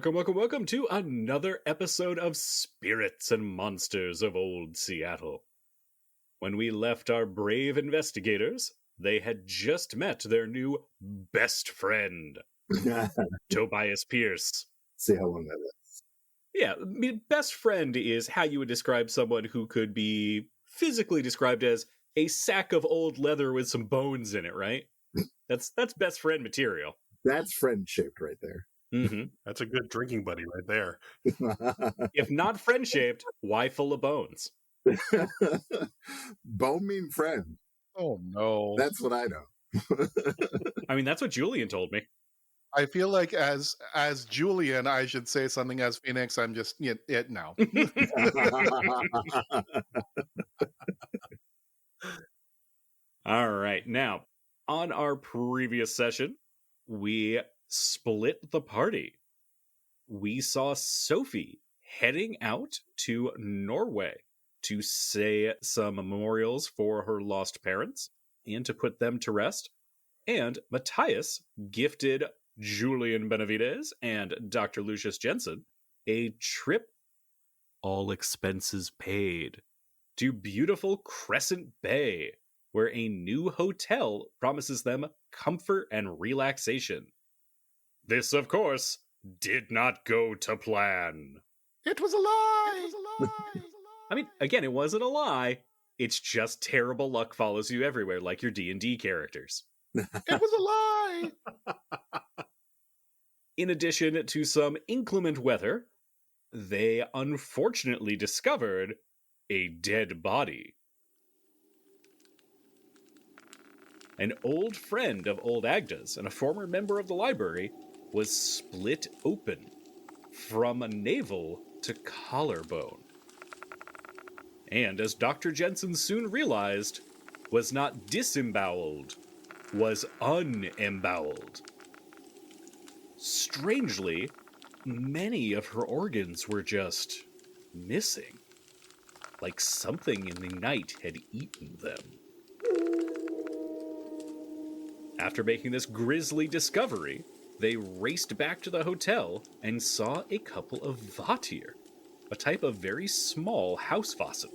Welcome to another episode of Spirits and Monsters of Old Seattle. When we left our brave investigators, they had just met their new best friend, Tobias Pierce. See how long that is. Yeah, I mean, best friend is how you would describe someone who could be physically described as a sack of old leather with some bones in it, right? That's best friend material. That's friend-shaped right there. Mm-hmm. That's a good drinking buddy right there. If not friend-shaped, why full of bones? Bone mean friend. Oh, no. That's what I know. I mean, that's what Julian told me. I feel like as Julian, I should say something as Phoenix. I'm just, no. All right. Now, on our previous session, we split the party. We saw Sophie heading out to Norway to say some memorials for her lost parents and to put them to rest. And Matthias gifted Julian Benavides and Dr. Lucius Jensen a trip, all expenses paid, to beautiful Crescent Bay, where a new hotel promises them comfort and relaxation. This, of course, did not go to plan. It was a lie! It was a lie! I mean, again, it wasn't a lie. It's just terrible luck follows you everywhere, like your D&D characters. It was a lie! In addition to some inclement weather, they unfortunately discovered a dead body. An old friend of old Agda's and a former member of the library was split open from navel to collarbone. And as Dr. Jensen soon realized, was not disemboweled, was unemboweled. Strangely, many of her organs were just missing, like something in the night had eaten them. After making this grisly discovery, they raced back to the hotel and saw a couple of vatir, a type of very small house fossil.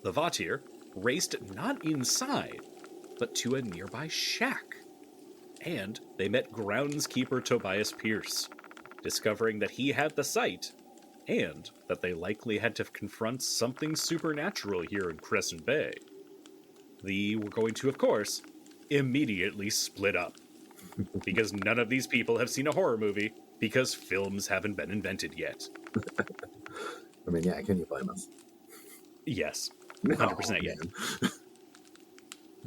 The vatir raced not inside, but to a nearby shack. And they met groundskeeper Tobias Pierce, discovering that he had the site, and that they likely had to confront something supernatural here in Crescent Bay. They were going to, of course, immediately split up. Because none of these people have seen a horror movie, because films haven't been invented yet. I mean, yeah, can you blame us? Yes, 100% yet.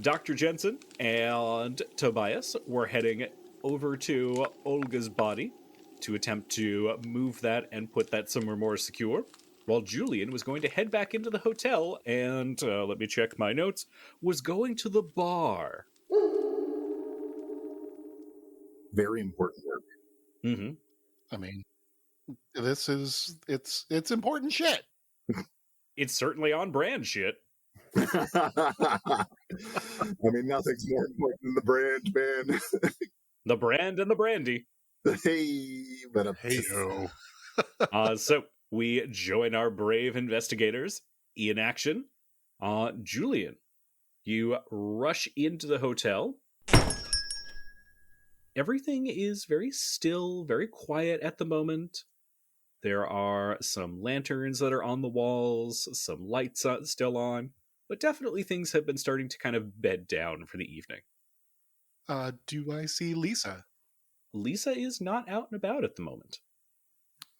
Dr. Jensen and Tobias were heading over to Olga's body to attempt to move that and put that somewhere more secure, while Julian was going to head back into the hotel and, let me check my notes, was going to the bar. Very important work. Mm-hmm. I mean, it's important shit. It's certainly on brand shit. I mean, nothing's more important than the brand, man. The brand and the brandy. Hey, but Hey-o. So we join our brave investigators in action. Julian, you rush into the hotel. Everything is very still, very quiet at the moment. There are some lanterns that are on the walls, some lights still on, but definitely things have been starting to kind of bed down for the evening. Do I see Lisa? Lisa is not out and about at the moment.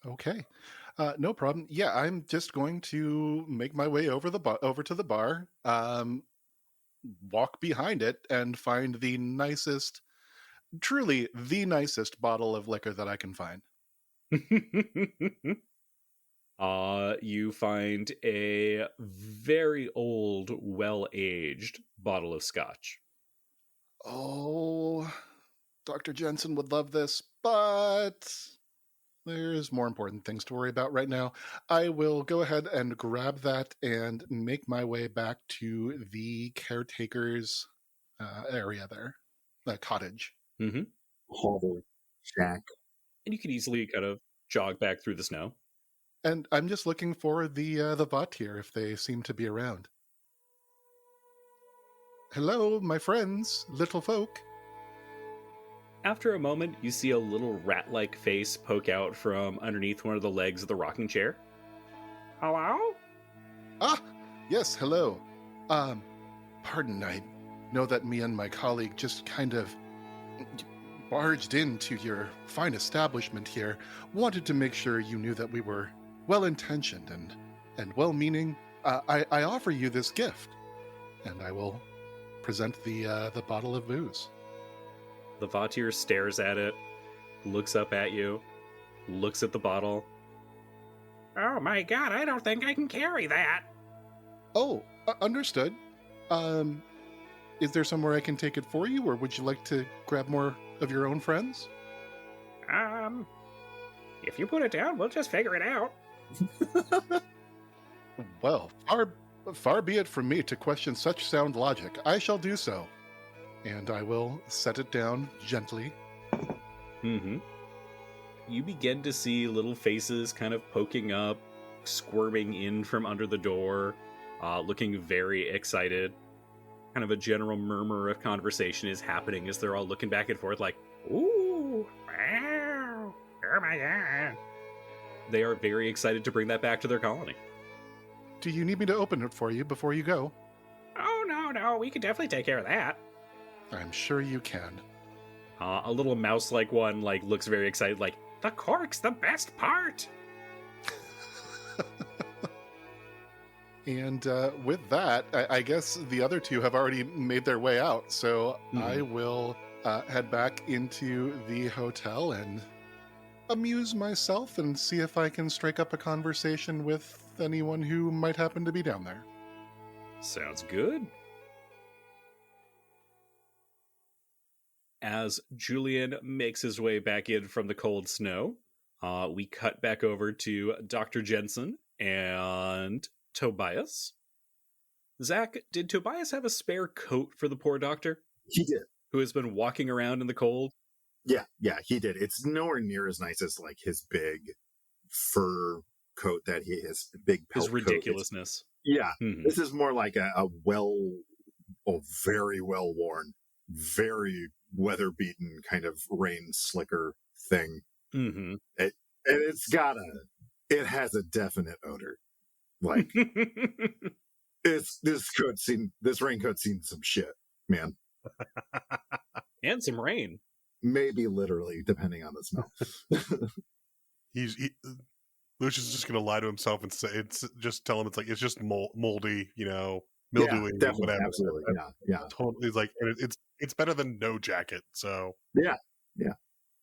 Okay. No problem. Yeah, I'm just going to make my way over to the bar, walk behind it, and find the nicest, truly the nicest bottle of liquor that I can find. You find a very old, well-aged bottle of scotch. Oh, Dr. Jensen would love this, but there's more important things to worry about right now. I will go ahead and grab that and make my way back to the caretaker's area there, the cottage. Mm-hmm. hovel, shack, And you can easily kind of jog back through the snow. And I'm just looking for the Vatir if they seem to be around. Hello, my friends, little folk. After a moment, you see a little rat-like face poke out from underneath one of the legs of the rocking chair. Hello? Ah, yes, hello. Pardon, I know that me and my colleague just kind of barged into your fine establishment here. Wanted to make sure you knew that we were well-intentioned and well-meaning. I offer you this gift, and I will present the bottle of booze. The Vatir stares at it, looks up at you, looks at the bottle. Oh my god, I don't think I can carry that. Oh, understood. Is there somewhere I can take it for you, or would you like to grab more of your own friends? If you put it down, we'll just figure it out. Well, far be it from me to question such sound logic. I shall do so. And I will set it down gently. Mm-hmm. You begin to see little faces kind of poking up, squirming in from under the door, looking very excited. Kind of a general murmur of conversation is happening as they're all looking back and forth like, ooh, wow, oh my god. They are very excited to bring that back to their colony. Do you need me to open it for you before you go? Oh, no, we can definitely take care of that. I'm sure you can. A little mouse-like one looks very excited, like, the cork's the best part! And with that, I guess the other two have already made their way out, so I will head back into the hotel and amuse myself and see if I can strike up a conversation with anyone who might happen to be down there. Sounds good. As Julian makes his way back in from the cold snow, we cut back over to Dr. Jensen and Tobias. Zach, did Tobias have a spare coat for the poor doctor? He did. Who has been walking around in the cold? Yeah, he did. It's nowhere near as nice as like his big fur coat that he has, big pelt His ridiculousness. This is more like a very well worn, very weather beaten kind of rain slicker thing. Mm-hmm. It has a definite odor. Like this raincoat's seen some shit, man. And some rain. Maybe literally, depending on the smell. Lucius is just going to lie to himself and say, tell him it's just moldy, mildewy, whatever. Absolutely, yeah. Totally, like it's better than no jacket. So yeah.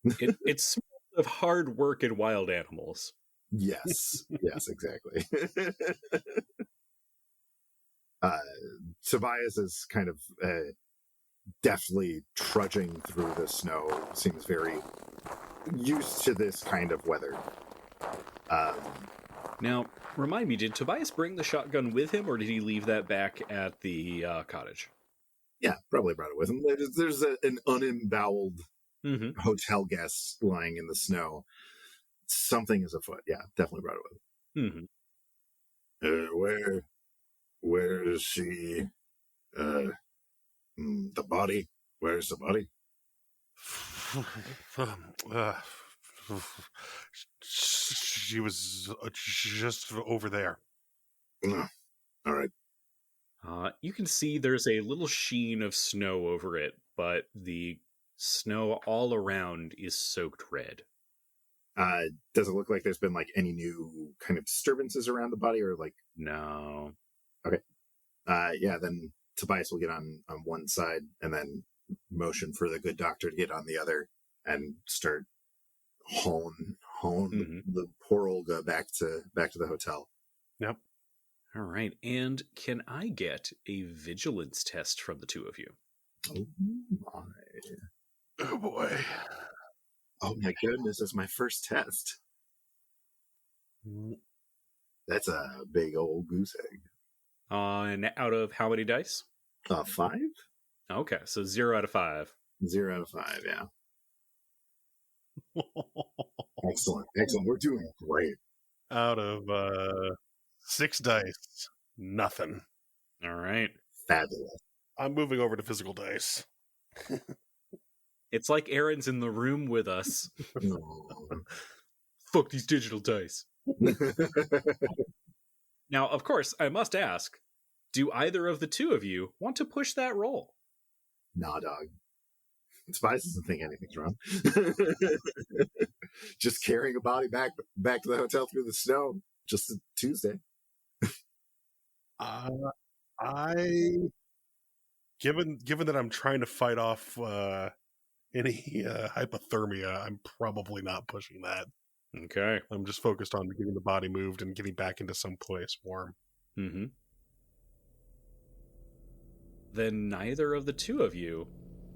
It smells of hard work and wild animals. Yes, exactly. Tobias is kind of deftly trudging through the snow. Seems very used to this kind of weather. Now, remind me, did Tobias bring the shotgun with him, or did he leave that back at the cottage? Yeah, probably brought it with him. There's an unemboweled hotel guest lying in the snow. Something is afoot. Yeah, definitely brought it with him. Where is she? The body? Where's the body? She was just over there. All right. You can see there's a little sheen of snow over it, but the snow all around is soaked red. Does it look like there's been like any new kind of disturbances around the body, or like? No. Okay. Then Tobias will get on one side and then motion for the good doctor to get on the other and start hauling the poor Olga back to the hotel. Yep. All right. And can I get a vigilance test from the two of you? Oh my. Oh boy. Oh my goodness, it's my first test. That's a big old goose egg. And out of how many dice? 5? Okay, so 0 out of 5. 0 out of 5, yeah. Excellent. We're doing great. Out of 6 dice, nothing. All right. Fabulous. I'm moving over to physical dice. It's like Aaron's in the room with us. No. Fuck these digital dice. Now, of course, I must ask, do either of the two of you want to push that roll? Nah, dog. Spice doesn't think anything's wrong. Just carrying a body back to the hotel through the snow. Just a Tuesday. Given that I'm trying to fight off any hypothermia, I'm probably not pushing that. Okay. I'm just focused on getting the body moved and getting back into some place warm. Mm-hmm. Then neither of the two of you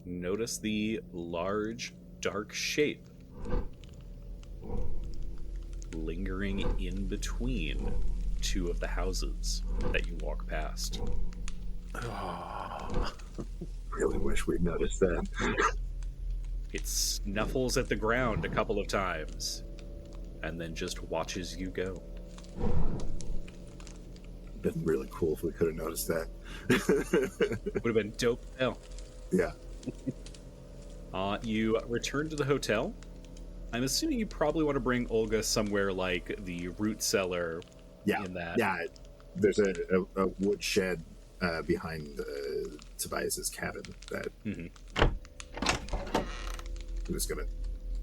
notice the large, dark shape lingering in between two of the houses that you walk past. Really wish we'd noticed that. It snuffles at the ground a couple of times and then just watches you go. Been really cool if we could have noticed that. Would have been dope. Hell. Yeah. You return to the hotel. I'm assuming you probably want to bring Olga somewhere like the root cellar. Yeah. In that. Yeah. There's a wood shed behind Tobias's cabin that he was going to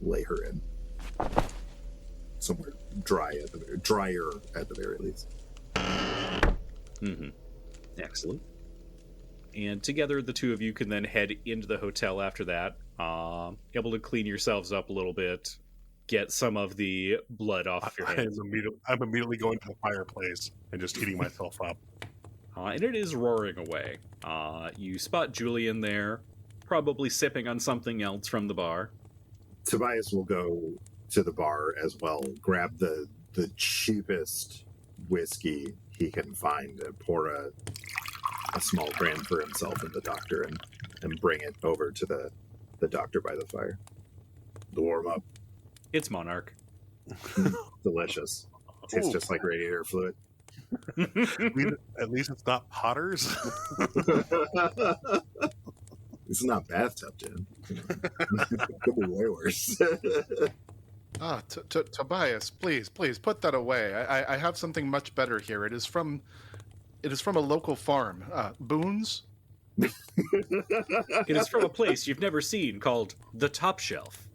lay her in. Somewhere drier at the very least. Mm-hmm. Excellent. And together, the two of you can then head into the hotel after that, able to clean yourselves up a little bit, get some of the blood off your hands. I'm immediately going to the fireplace and just heating myself up. And it is roaring away. You spot Julian there, probably sipping on something else from the bar. Tobias will go to the bar as well, grab the cheapest whiskey he can find, and pour a small brand for himself and the doctor, and bring it over to the doctor by the fire. The warm up. It's Monarch. Delicious. Tastes just like radiator fluid. At least it's not Potter's. This is not bathtub gin. Could be way worse. Tobias, please put that away. I have something much better here. It is from a local farm. Boone's? It is from a place you've never seen called the Top Shelf.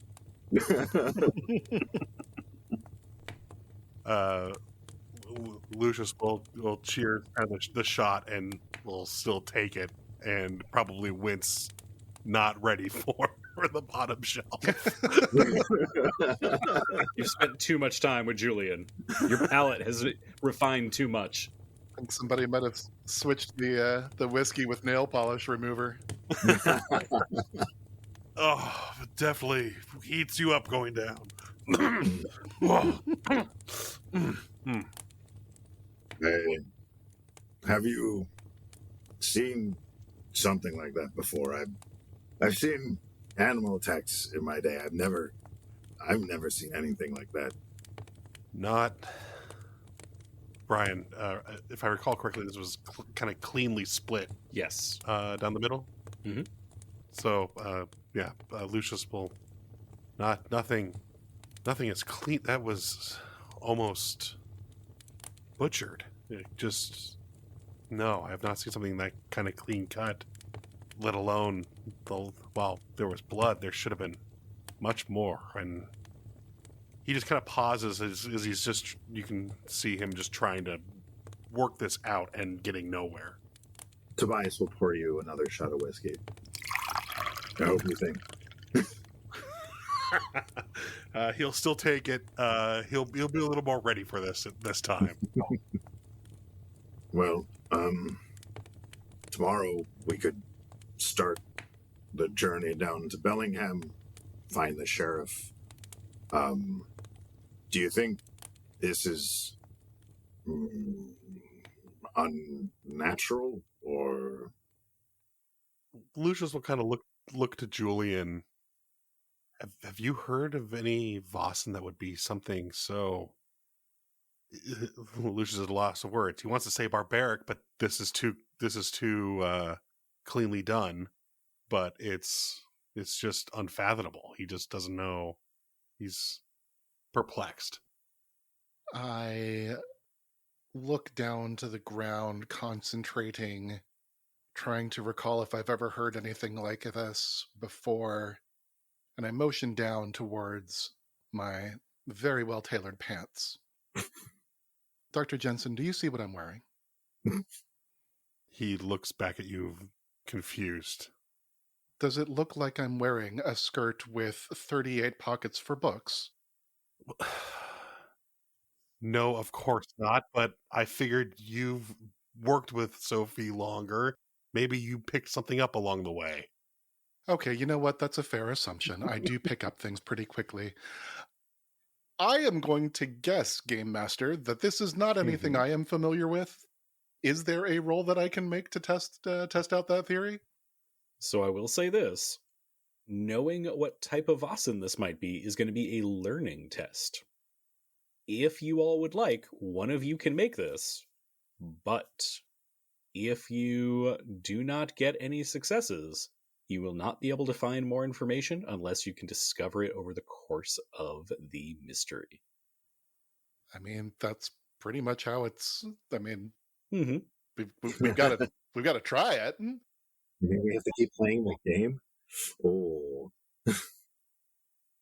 Lucius will cheer at the shot and will still take it and probably wince, not ready for the bottom shelf. You've spent too much time with Julian. Your palate has refined too much. I think somebody might have switched the whiskey with nail polish remover. Oh, definitely heats you up going down. Hey, have you seen something like that before? I've seen animal attacks in my day. I've never seen anything like that. Not Brian. If I recall correctly, this was kind of cleanly split. Yes. Down the middle. Mm-hmm. So Lucius will nothing is clean. That was almost butchered. No, I have not seen something that kind of clean cut, let alone while there was blood, there should have been much more. And he just kind of pauses as he's just, you can see him just trying to work this out and getting nowhere. Tobias will pour you another shot of whiskey. I hope you think. He'll still take it. He'll be a little more ready for this time. Well, tomorrow we could start the journey down to Bellingham, find the sheriff. Do you think this is unnatural, or? Lucius will kind of look to Julian Have you heard of any Vossen that would be something so... Lucius is at a loss of words. He wants to say barbaric, but this is too cleanly done. But it's just unfathomable. He just doesn't know. He's perplexed. I look down to the ground, concentrating, trying to recall if I've ever heard anything like this before, and I motion down towards my very well-tailored pants. Dr. Jensen, do you see what I'm wearing? He looks back at you, confused. Does it look like I'm wearing a skirt with 38 pockets for books? No, of course not, but I figured you've worked with Sophie longer. Maybe you picked something up along the way. Okay, you know what? That's a fair assumption. I do pick up things pretty quickly. I am going to guess, Game Master, that this is not anything I am familiar with. Is there a roll that I can make to test out that theory? So I will say this. Knowing what type of Vossen this might be is going to be a learning test. If you all would like, one of you can make this, but if you do not get any successes, you will not be able to find more information unless you can discover it over the course of the mystery. I mean, that's pretty much how it's. I mean, Mm-hmm. we've got to try it. Maybe we have to keep playing the game. Oh.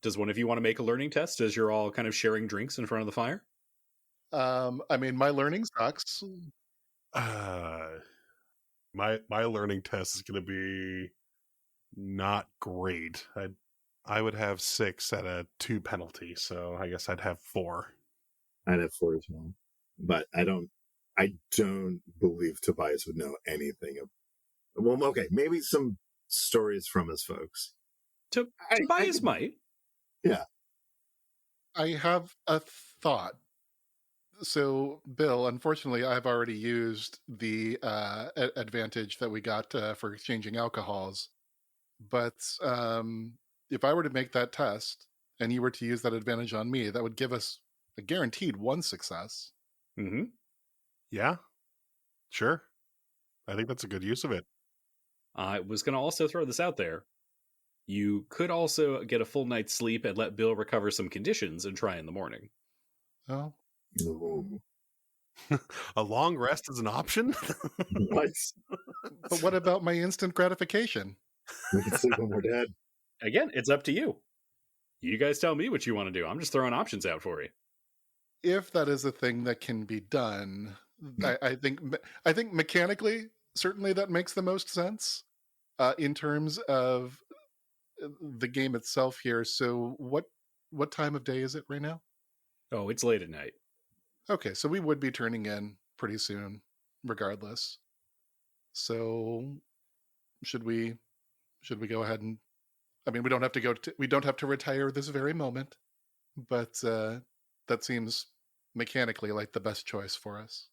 Does one of you want to make a learning test as you're all kind of sharing drinks in front of the fire? I mean, my learning sucks. My learning test is going to be not great. I would have 6 at a 2 penalty, so I guess I'd have 4. I'd have 4 as well. But I don't believe Tobias would know anything of... Well, okay, maybe some stories from his folks. Tobias might. Yeah. I have a thought. So, Bill, unfortunately, I've already used the advantage that we got for exchanging alcohols. But if I were to make that test and you were to use that advantage on me, that would give us a guaranteed 1 success. Mm-hmm. Yeah, sure. I think that's a good use of it. I was going to also throw this out there. You could also get a full night's sleep and let Bill recover some conditions and try in the morning. Oh. Ooh. A long rest is an option? What? But what about my instant gratification? We can sleep when we're dead. Again, it's up to you. You guys tell me what you want to do. I'm just throwing options out for you. If that is a thing that can be done, I think mechanically, certainly that makes the most sense in terms of the game itself here. So what time of day is it right now? Oh, it's late at night. Okay, so we would be turning in pretty soon, regardless. So should we go ahead and... I mean, we don't have to retire this very moment, but that seems mechanically like the best choice for us.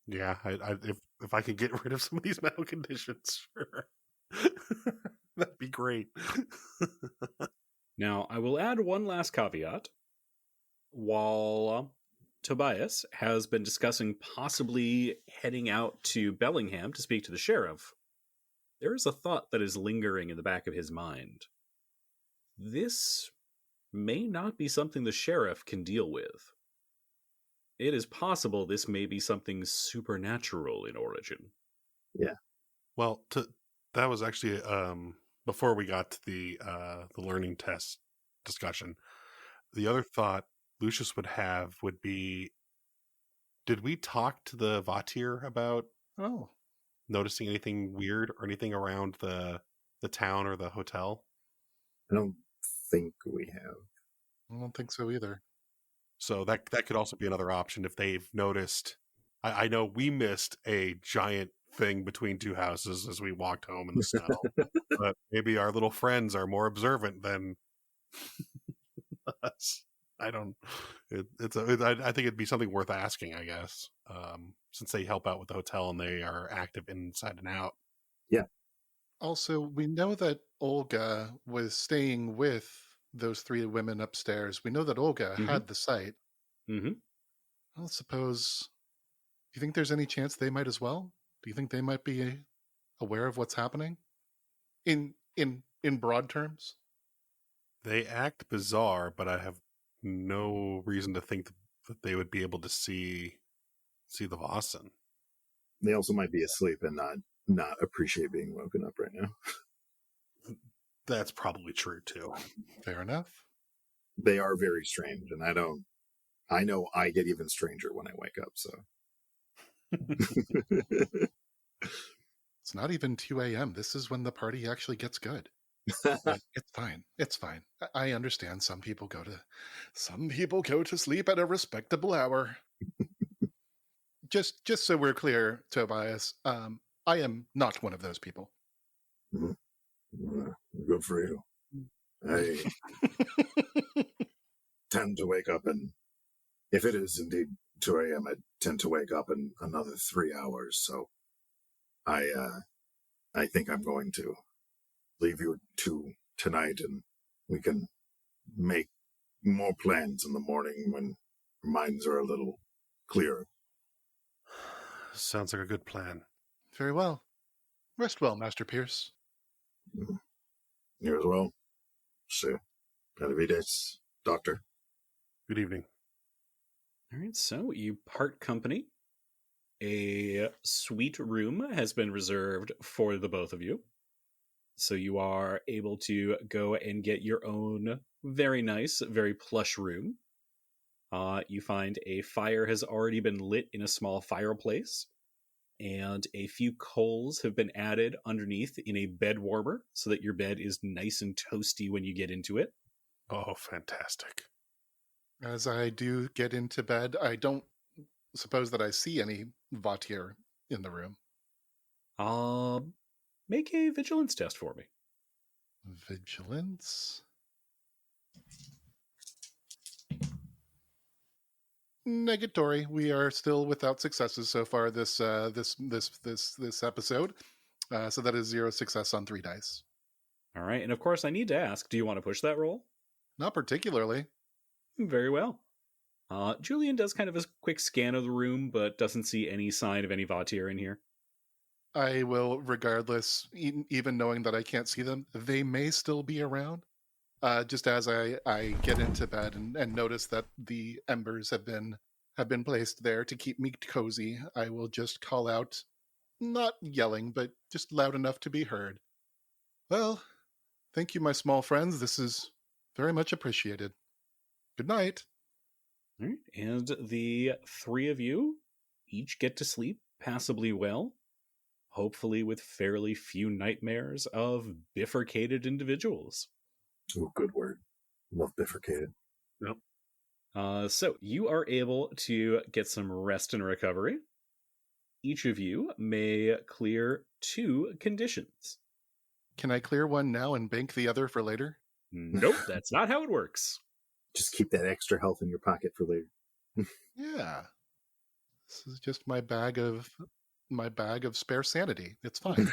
Yeah, if I could get rid of some of these mental conditions, sure. That'd be great. Now, I will add one last caveat. While Tobias has been discussing possibly heading out to Bellingham to speak to the sheriff, there is a thought that is lingering in the back of his mind. This may not be something the sheriff can deal with. It is possible this may be something supernatural in origin. Yeah. Well, that was actually before we got to the learning test discussion. The other thought Lucius would have would be, did we talk to the Vatir about noticing anything weird or anything around the town or the hotel? I don't think we have. I don't think so either. So that could also be another option if they've noticed. I know we missed a giant thing between 2 houses as we walked home in the snow, but maybe our little friends are more observant than us. I don't. I think it'd be something worth asking, I guess, since they help out with the hotel and they are active inside and out. Yeah. Also, we know that Olga was staying with those three women upstairs. We know that Olga had the site. Mm-hmm. I suppose. Do you think there's any chance they might as well? Do you think they might be aware of what's happening? In broad terms? They act bizarre, but I have no reason to think that they would be able to see the Vossen. They also might be asleep and not appreciate being woken up right now. That's probably true too. Fair enough. They are very strange, and I know I get even stranger when I wake up, so. It's not even 2 a.m. This is when the party actually gets good. But it's fine. It's fine. I understand some people go to sleep at a respectable hour. Just so we're clear, Tobias, I am not one of those people. Good for you. I tend to wake up, and if it is indeed 2 a.m., I tend to wake up in another 3 hours, so I think I'm going to leave you to tonight, and we can make more plans in the morning when our minds are a little clearer. Sounds like a good plan. Very well. Rest well, Master Pierce. You as well. See. Benavides, Doctor. Good evening. All right, so you part company. A suite room has been reserved for the both of you. So you are able to go and get your own very nice, very plush room. You find a fire has already been lit in a small fireplace, and a few coals have been added underneath in a bed warmer so that your bed is nice and toasty when you get into it. Oh, fantastic. As I do get into bed, I don't suppose that I see any Vautier in the room. Make a vigilance test for me. Vigilance? Negatory. We are still without successes so far this episode. So that is 0 success on 3 dice. All right, and of course I need to ask, do you want to push that roll? Not particularly. Very well. Julian does kind of a quick scan of the room, but doesn't see any sign of any Vautier in here. I will, regardless, even knowing that I can't see them, they may still be around. Just as I get into bed and notice that the embers have been placed there to keep me cozy, I will just call out, not yelling, but just loud enough to be heard. Well, thank you, my small friends. This is very much appreciated. Good night. All right, and the three of you each get to sleep passably well, hopefully with fairly few nightmares of bifurcated individuals. Oh, good word. Love bifurcated. Yep. So you are able to get some rest and recovery. Each of you may clear 2 conditions. Can I clear one now and bank the other for later? Nope, that's not how it works. Just keep that extra health in your pocket for later. Yeah. This is just my bag of spare sanity. It's fine.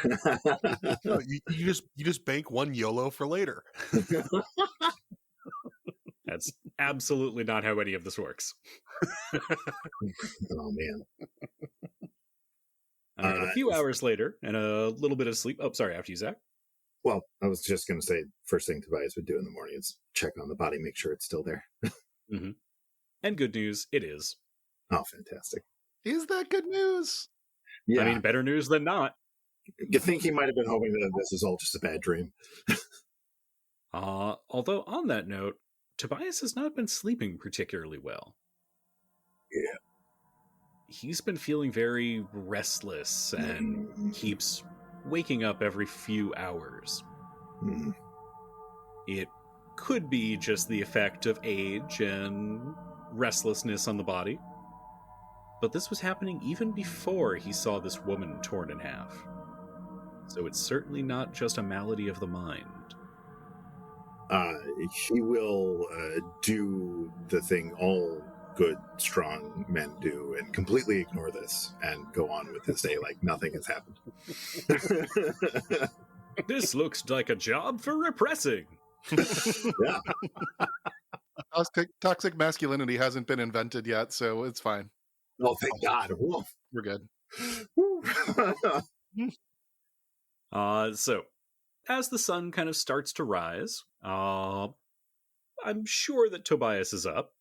No, you just bank one YOLO for later. That's absolutely not how any of this works. Oh, man. All right, a few hours later, and a little bit of sleep. Oh, sorry, after you, Zach. Well, I was just going to say, first thing Tobias would do in the morning is check on the body, make sure it's still there. Mm-hmm. And good news, it is. Oh, fantastic. Is that good news? Yeah. I mean, better news than not. You think he might have been hoping that this is all just a bad dream. Although, on that note, Tobias has not been sleeping particularly well. Yeah. He's been feeling very restless and keeps waking up every few hours. It could be just the effect of age and restlessness on the body, but this was happening even before he saw this woman torn in half. So it's certainly not just a malady of the mind. He will do the thing all good, strong men do and completely ignore this and go on with his day like nothing has happened. This looks like a job for repressing. Yeah. Toxic masculinity hasn't been invented yet, so it's fine. Oh, thank God. Whoa. We're good. So as the sun kind of starts to rise, I'm sure that Tobias is up.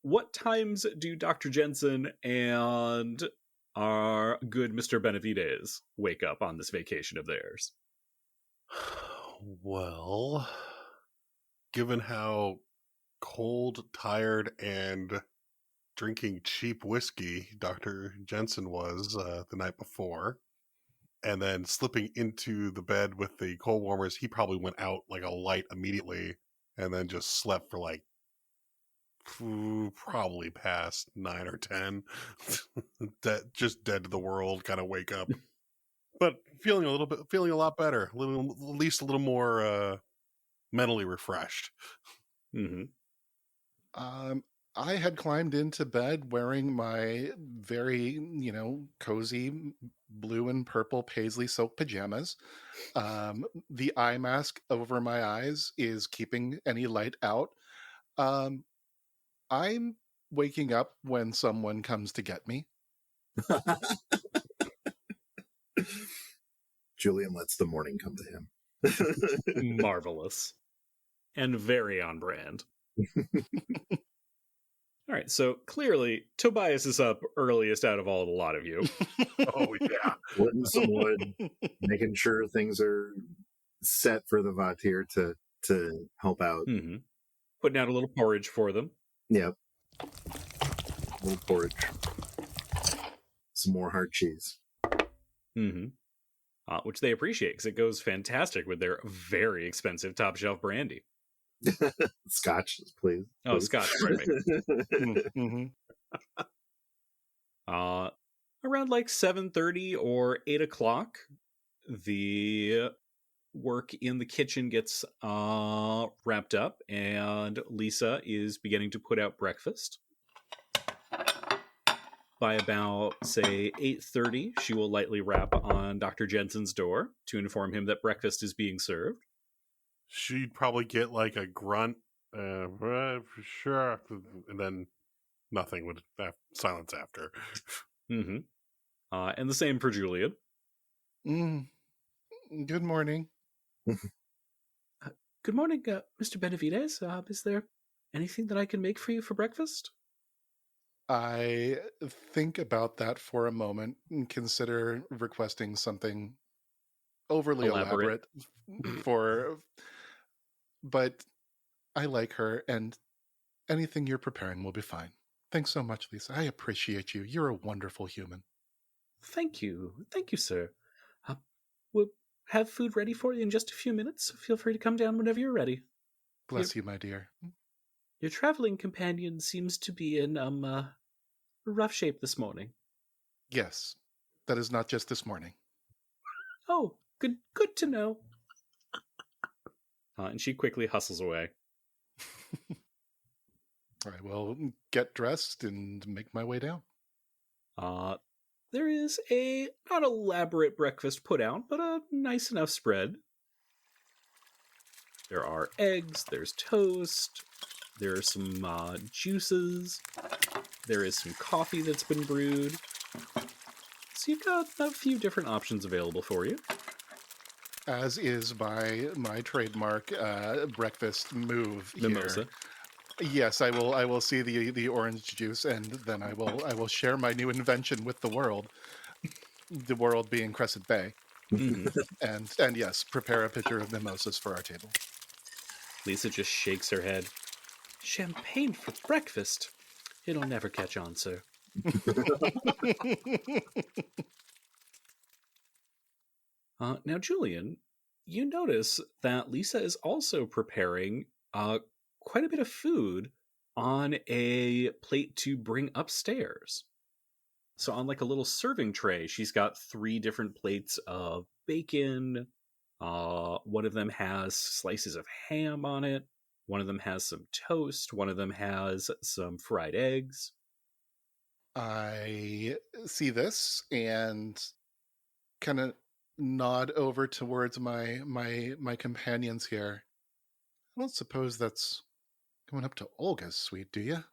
What times do Dr. Jensen and our good Mr. Benavides wake up on this vacation of theirs? Well, given how cold, tired, and drinking cheap whiskey Dr. Jensen was the night before, and then slipping into the bed with the cold warmers, he probably went out like a light immediately and then just slept for like probably past 9 or 10. Just dead to the world, kind of wake up. But feeling a lot better, at least a little more mentally refreshed. Mm-hmm. I had climbed into bed wearing my very, cozy blue and purple paisley silk pajamas. The eye mask over my eyes is keeping any light out. I'm waking up when someone comes to get me. Julian lets the morning come to him. Marvelous. And very on brand. All right, so clearly Tobias is up earliest out of a lot of you. Oh, yeah. Splitting some wood, making sure things are set for the Vatir to help out. Mm-hmm. Putting out a little porridge for them. Yep. A little porridge. Some more hard cheese. Mm-hmm. Which they appreciate because it goes fantastic with their very expensive top shelf brandy. Scotch, please. Oh, Scotch, right. Mm-hmm. Around like 7:30 or 8 o'clock, the work in the kitchen gets wrapped up, and Lisa is beginning to put out breakfast. By about, say, 8:30, she will lightly rap on Dr. Jensen's door to inform him that breakfast is being served. She'd probably get like a grunt, for sure, and then nothing would silence after. Mm-hmm. And the same for Julian. Good morning. Good morning, Mr. Benavides. Is there anything that I can make for you for breakfast? I think about that for a moment and consider requesting something overly elaborate but I like her, and anything you're preparing will be fine. Thanks so much, Lisa. I appreciate you. You're a wonderful human. Thank you, sir. We'll have food ready for you in just a few minutes, so feel free to come down whenever you're ready. Bless you, my dear. Your traveling companion seems to be in rough shape this morning. Yes, that is not just this morning. Oh, good to know. And she quickly hustles away. I will get dressed and make my way down. There is a not elaborate breakfast put out, but a nice enough spread. There are eggs, there's toast, there are some juices, there is some coffee that's been brewed. So you've got a few different options available for you. As is my trademark breakfast move Mimosa. here. Yes, I will see the orange juice, and then I will share my new invention with the world. The world being Crescent Bay. Mm-hmm. and yes, prepare a pitcher of mimosas for our table. Lisa just shakes her head. Champagne for breakfast? It'll never catch on, sir. Now, Julian, you notice that Lisa is also preparing quite a bit of food on a plate to bring upstairs. So on like a little serving tray, she's got 3 different plates of bacon. One of them has slices of ham on it. One of them has some toast. One of them has some fried eggs. I see this and kind of nod over towards my companions here. don't suppose that's going up to Olga's suite, do you?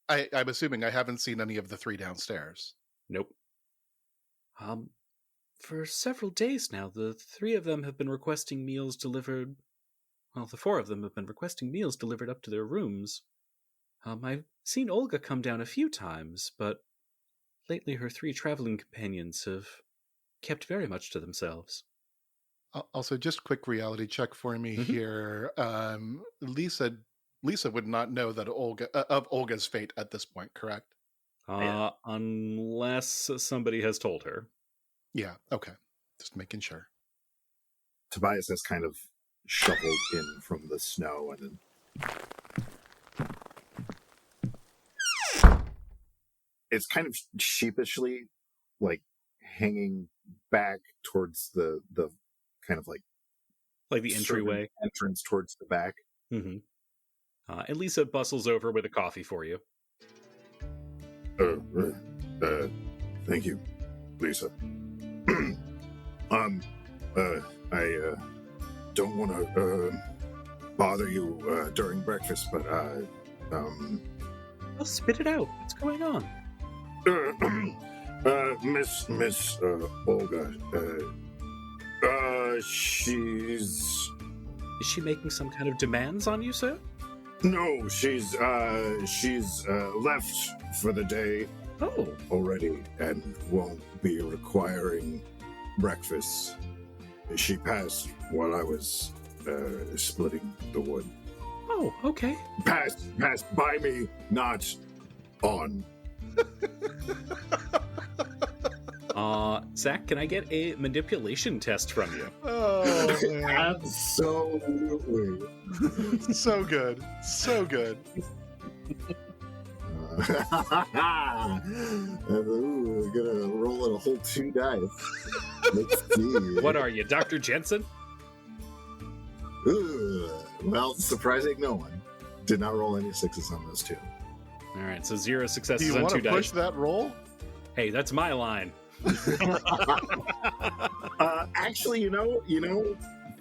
I'm assuming I haven't seen any of the three downstairs. Nope. For several days now, the three of them have been requesting meals delivered. Well, the four of them have been requesting meals delivered up to their rooms. I've seen Olga come down a few times, but lately her three traveling companions have kept very much to themselves. Also, just quick reality check for me here. Lisa would not know that of Olga's fate at this point, correct? Unless somebody has told her. Yeah, okay. Just making sure. Tobias has kind of shuffled in from the snow and then it's kind of sheepishly like hanging back towards the kind of like the entryway entrance towards the back. Mm-hmm. And Lisa bustles over with a coffee for you. Thank you, Lisa. I don't want to bother you during breakfast, but Well, spit it out. What's going on? Miss Olga, she's... Is she making some kind of demands on you, sir? No, she's left for the day already and won't be requiring breakfast. She passed while I was splitting the wood. Oh, okay. Passed by me, not on. Zach, can I get a manipulation test from you? Oh, man. Absolutely. So good. So good. Ooh, we're gonna roll it a whole 2 dice. Let's see. What are you, Dr. Jensen? Ooh, well, surprising no one. Did not roll any 6s on those 2. All right, so 0 Do successes you on want 2 to push dice. that roll? Hey, that's my line. Actually, you know,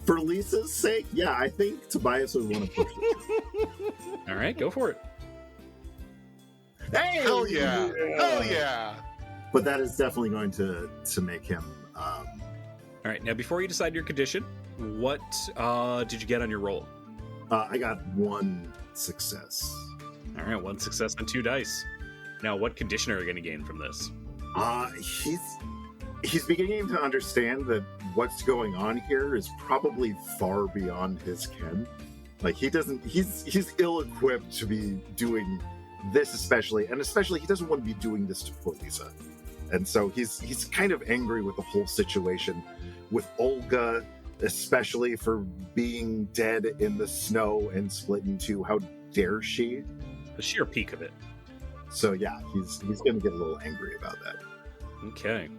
for Lisa's sake, yeah, I think Tobias would want to push it. All right, go for it. Hey! Hell yeah! Hell yeah! But that is definitely going to make him. All right, now before you decide your condition, what did you get on your roll? I got 1 success. All right, 1 success on 2 dice. Now, what condition are you going to gain from this? He's beginning to understand that what's going on here is probably far beyond his ken. Like he's ill-equipped to be doing this, especially he doesn't want to be doing this for Lisa. And so he's kind of angry with the whole situation, with Olga especially for being dead in the snow and split in two. How dare she? The sheer peak of it. So yeah, he's going to get a little angry about that. Okay.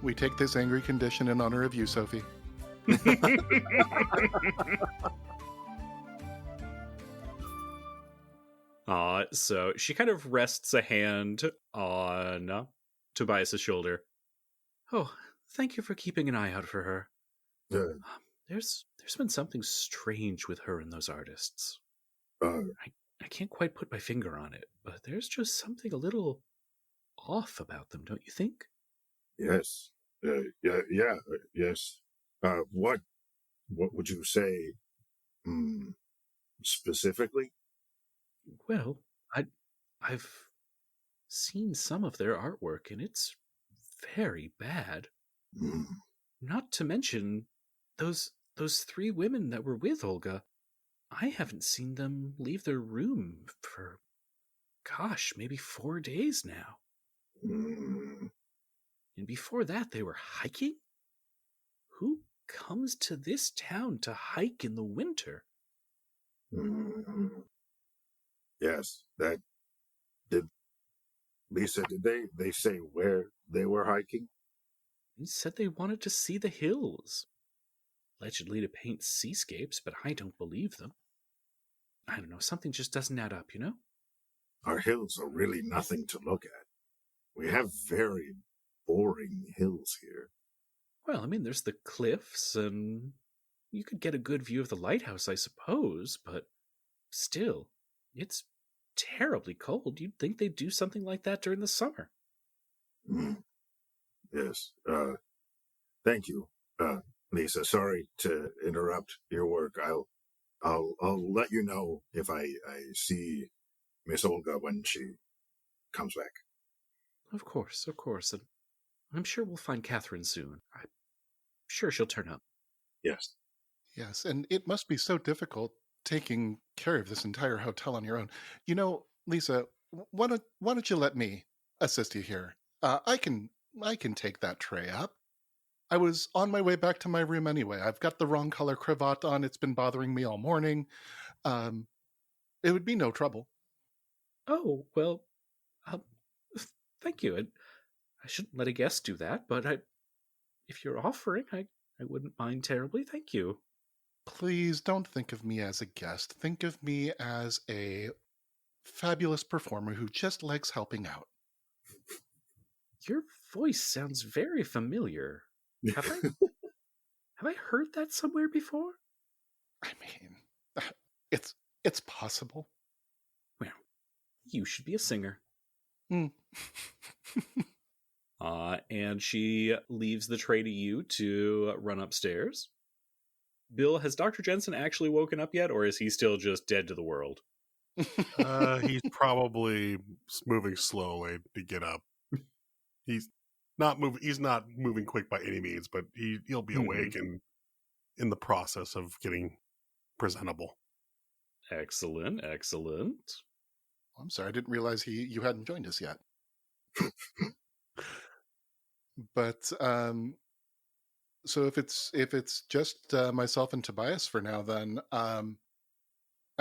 We take this angry condition in honor of you, Sophie. So she kind of rests a hand on Tobias's shoulder. Oh, thank you for keeping an eye out for her. There's been something strange with her and those artists. I can't quite put my finger on it, but there's just something a little off about them, don't you think? Yes. Yes. What would you say specifically? Well, I've seen some of their artwork, and it's very bad. Not to mention those 3 women that were with Olga. I haven't seen them leave their room for, gosh, maybe 4 days now. And before that, they were hiking? Who comes to this town to hike in the winter? Yes, that did. Lisa, did they say where they were hiking? They said they wanted to see the hills. Allegedly to paint seascapes, but I don't believe them. I don't know, something just doesn't add up, you know? Our hills are really nothing to look at. We have very boring hills here. Well, I mean, there's the cliffs and you could get a good view of the lighthouse, I suppose, but still, it's terribly cold. You'd think they'd do something like that during the summer. Yes. Thank you, Lisa. Sorry to interrupt your work. I'll let you know if I see Miss Olga when she comes back. Of course. And I'm sure we'll find Catherine soon. I'm sure she'll turn up. Yes. Yes, and it must be so difficult taking care of this entire hotel on your own. You know, Lisa, why don't you let me assist you here? I can take that tray up. I was on my way back to my room anyway. I've got the wrong color cravat on. It's been bothering me all morning. It would be no trouble. Oh, well, thank you. I shouldn't let a guest do that, but if you're offering, I wouldn't mind terribly. Thank you. Please don't think of me as a guest. Think of me as a fabulous performer who just likes helping out. Your voice sounds very familiar. Have I heard that somewhere before? I mean, it's possible. Well, you should be a singer. And she leaves the tray to you to run upstairs. Bill, has Dr. Jensen actually woken up yet, or is he still just dead to the world? He's probably moving slowly to get up. He's not moving quick by any means, but he'll be awake and in the process of getting presentable. Excellent. I'm sorry, I didn't realize you hadn't joined us yet. But so if it's just myself and Tobias for now, then I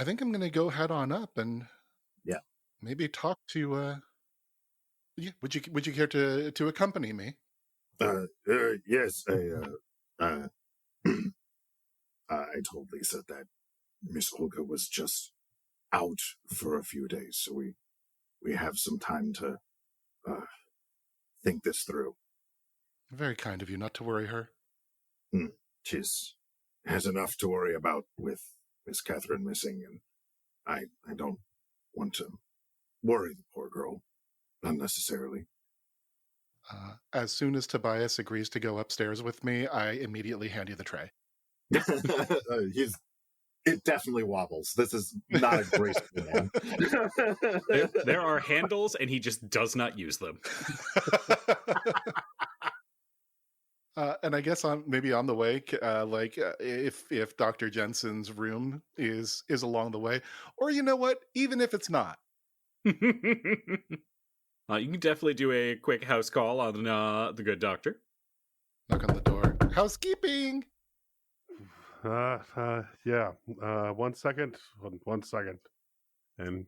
think I'm going to go head on up and maybe talk to. Would you care to accompany me? Yes. I told Lisa that Miss Olga was just out for a few days, so we have some time to think this through. Very kind of you not to worry her. She's has enough to worry about with Miss Catherine missing, and I don't want to worry the poor girl unnecessarily. As soon as Tobias agrees to go upstairs with me, I immediately hand you the tray. It definitely wobbles. This is not a graceful man. There are handles, and he just does not use them. And I guess maybe on the way, if Dr. Jensen's room is along the way, or you know what, even if it's not. You can definitely do a quick house call on the good doctor. Knock on the door. Housekeeping! Yeah. 1 second. 1 second. And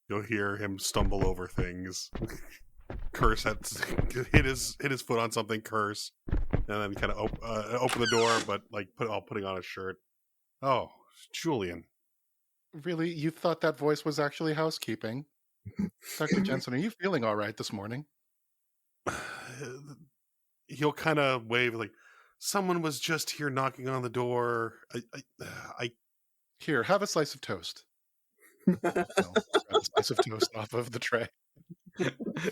you'll hear him stumble over things. Curse hit his foot on something, curse. And then kind of open the door, but like putting on a shirt. Oh, Julian. Really? You thought that voice was actually housekeeping? Dr. Jensen, are you feeling all right this morning? He'll kind of wave like, someone was just here knocking on the door. Here, have a slice of toast. Grab a slice of toast off of the tray.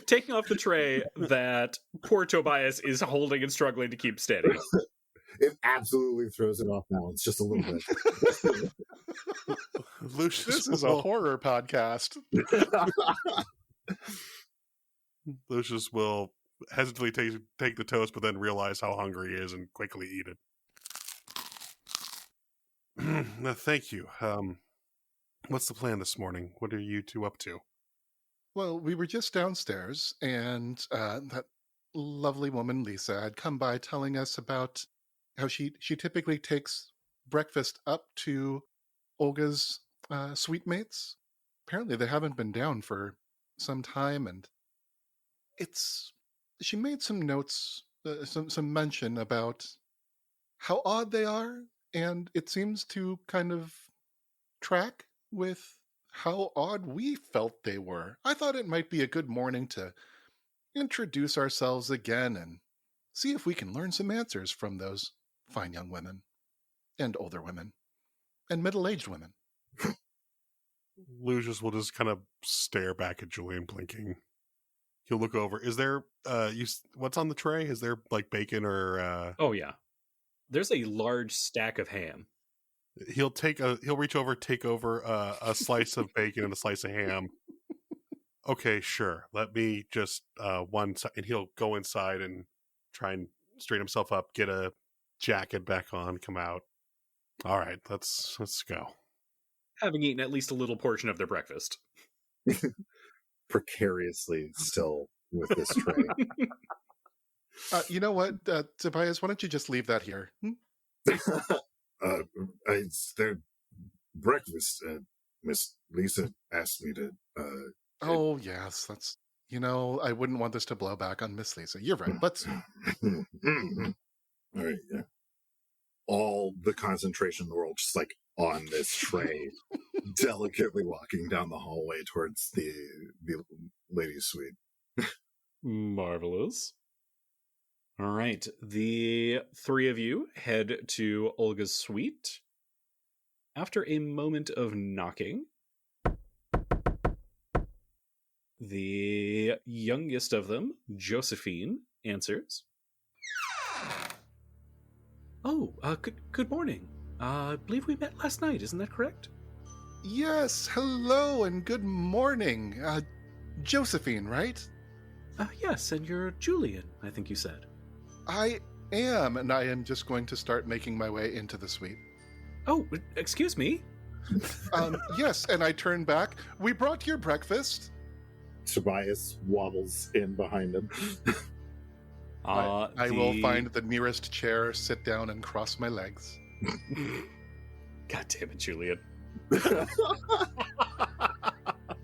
Taking off the tray that poor Tobias is holding and struggling to keep steady. It absolutely throws it off balance just a little bit. Lucius, this is a horror podcast. Lucius will hesitantly take the toast, but then realize how hungry he is and quickly eat it. Thank you. What's the plan this morning? What are you two up to? Well, we were just downstairs, and that lovely woman, Lisa, had come by telling us about how she typically takes breakfast up to Olga's suite mates. Apparently, they haven't been down for some time, and she made some notes, some mention about how odd they are, and it seems to kind of track with how odd we felt they were. I thought it might be a good morning to introduce ourselves again and see if we can learn some answers from those fine young women. and older women, and middle-aged women. Lucius will just kind of stare back at Julian, blinking. He'll look over. Is there what's on the tray? Is there like bacon or Oh yeah. There's a large stack of ham. He'll reach over, take over a slice of bacon and a slice of ham. Okay, sure. Let me just one side, and he'll go inside and try and straighten himself up, get a jacket back on, come out. All right, let's go. Having eaten at least a little portion of their breakfast. Precariously still with this tray. You know what, Tobias, why don't you just leave that here? It's their breakfast. Miss Lisa asked me to. Oh, yes, that's... I wouldn't want this to blow back on Miss Lisa. You're right. Let's... All right, yeah. All the concentration in the world just like on this tray, delicately walking down the hallway towards the ladies' suite. Marvelous. All right. The three of you head to Olga's suite. After a moment of knocking, the youngest of them, Josephine, answers. Oh, good morning. I believe we met last night, isn't that correct? Yes, hello and good morning. Josephine, right? Yes, and you're Julian, I think you said. I am, and I am just going to start making my way into the suite. Oh, excuse me? Yes, and I turn back. We brought your breakfast. Tobias wobbles in behind him. I will find the nearest chair, sit down, and cross my legs. God damn it, Julian.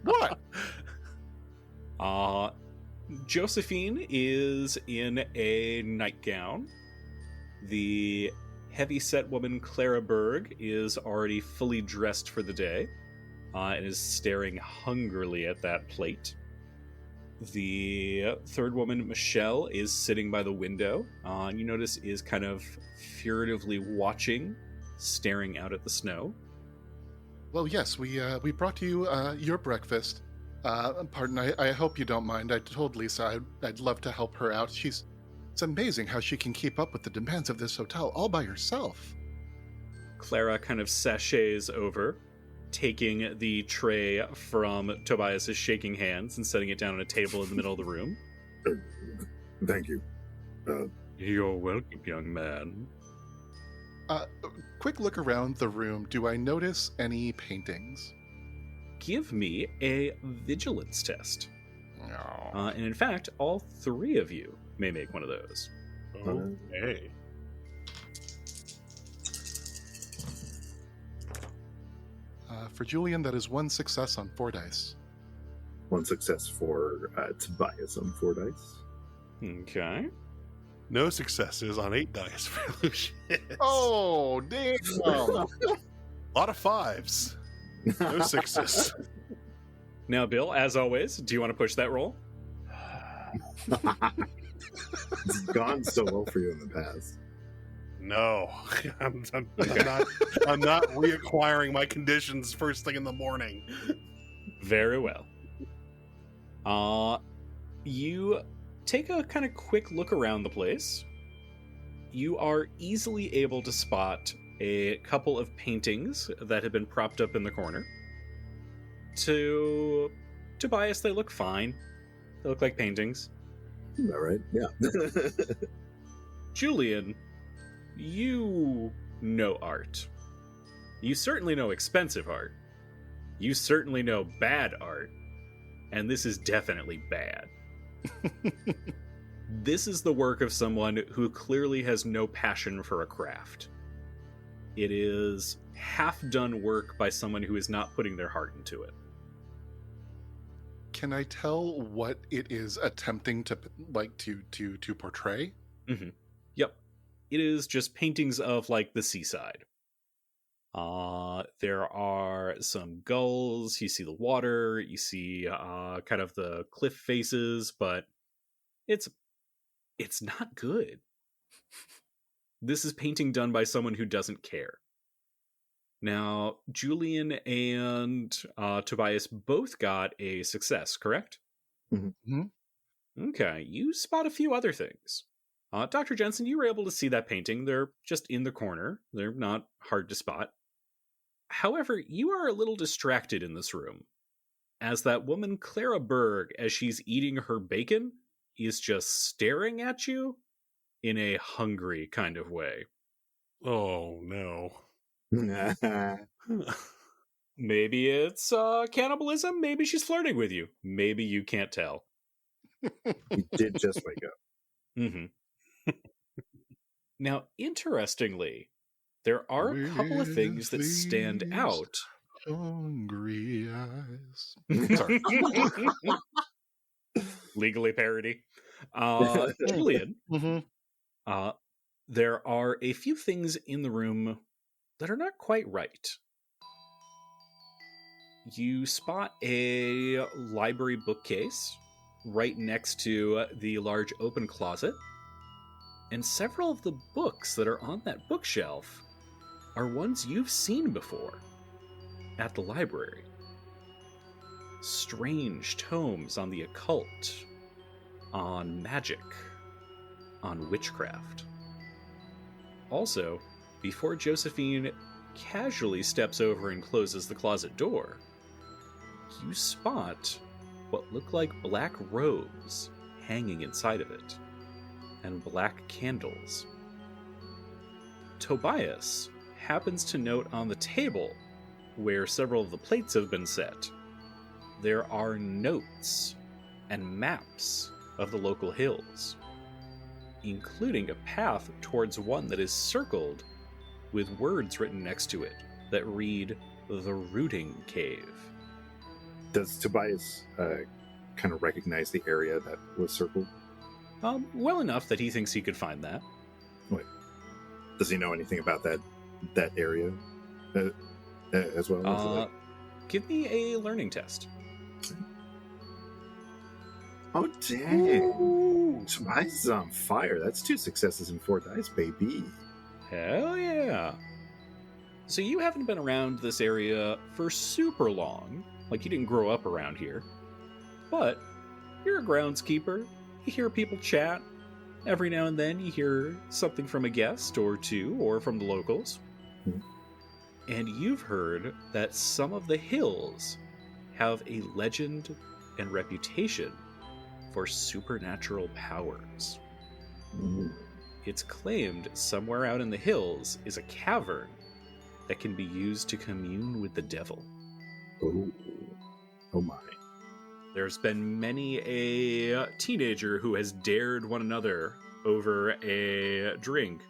What? Josephine is in a nightgown. The heavy-set woman, Clara Berg, is already fully dressed for the day and is staring hungrily at that plate. The third woman, Michelle, is sitting by the window. You notice is kind of furtively watching, staring out at the snow. Well, yes, we brought you your breakfast. Pardon, I hope you don't mind. I told Lisa I'd love to help her out. It's amazing how she can keep up with the demands of this hotel all by herself. Clara kind of sachets over, taking the tray from Tobias's shaking hands and setting it down on a table in the middle of the room. Thank you. You're welcome, young man. Quick look around the room. Do I notice any paintings? Give me a vigilance test. No. And in fact, all three of you may make one of those. Okay. For Julian, that is 1 success on 4 dice. 1 success for Tobias on 4 dice. Okay. No successes on 8 dice for Lucius. Oh, damn! A lot of 5s. No 6s. Now, Bill, as always, do you want to push that roll? It's gone so well for you in the past. No, I'm not reacquiring my conditions first thing in the morning. Very well. You take a kind of quick look around the place. You are easily able to spot a couple of paintings that have been propped up in the corner. To Tobias, they look fine. They look like paintings. All right, yeah. Julian, you know art. You certainly know expensive art. You certainly know bad art. And this is definitely bad. This is the work of someone who clearly has no passion for a craft. It is half-done work by someone who is not putting their heart into it. Can I tell what it is attempting to portray? Mm-hmm. Yep. It is just paintings of, like, the seaside. There are some gulls, you see the water, you see kind of the cliff faces, but it's not good. This is painting done by someone who doesn't care. Now, Julian and Tobias both got a success, correct? Mm-hmm. Okay, you spot a few other things. Dr. Jensen, you were able to see that painting. They're just in the corner. They're not hard to spot. However, you are a little distracted in this room, as that woman Clara Berg, as she's eating her bacon, is just staring at you in a hungry kind of way. Oh, no. Maybe it's cannibalism. Maybe she's flirting with you. Maybe you can't tell. You did just wake up. Mm-hmm. Now, interestingly, there are a couple of things that stand out. Hungry eyes. Sorry. Legally parody. Julian, there are a few things in the room that are not quite right. You spot a library bookcase right next to the large open closet, and several of the books that are on that bookshelf are ones you've seen before at the library. Strange tomes on the occult, on magic, on witchcraft. Also, before Josephine casually steps over and closes the closet door, you spot what look like black robes hanging inside of it, and black candles. Tobias happens to note on the table, where several of the plates have been set, there are notes and maps of the local hills, including a path towards one that is circled with words written next to it that read, "The Rooting Cave." Does Tobias kind of recognize the area that was circled? Well enough that he thinks he could find that. Wait, does he know anything about that area as well? Give me a learning test. Oh, dang. Ooh. Tobias is on fire. That's 2 successes and 4 dice, baby. Hell yeah. So you haven't been around this area for super long. Like, you didn't grow up around here. But you're a groundskeeper. You hear people chat. Every now and then you hear something from a guest or two, or from the locals. And you've heard that some of the hills have a legend and reputation for supernatural powers. It's claimed somewhere out in the hills is a cavern that can be used to commune with the devil. Oh my. There's been many a teenager who has dared one another over a drink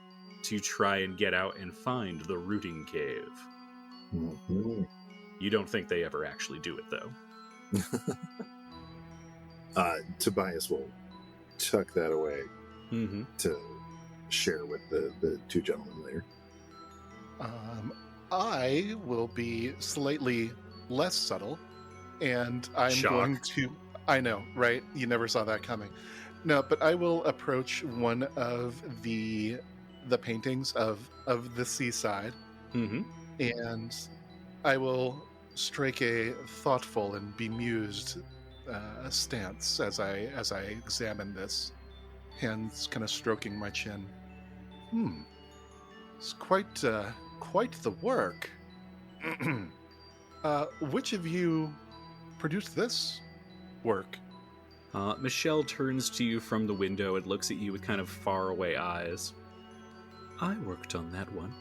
to try and get out and find the Rooting Cave. Mm-hmm. You don't think they ever actually do it, though. Tobias will tuck that away to share with the 2 gentlemen later. I will be slightly less subtle, and I'm Shock. going to... I know, right? You never saw that coming. No, but I will approach one of the paintings of the seaside, and I will strike a thoughtful and bemused stance as I examine this, hands kind of stroking my chin. It's quite the work. Which of you produced this work? Michelle turns to you from the window and looks at you with kind of faraway eyes. I worked on that one.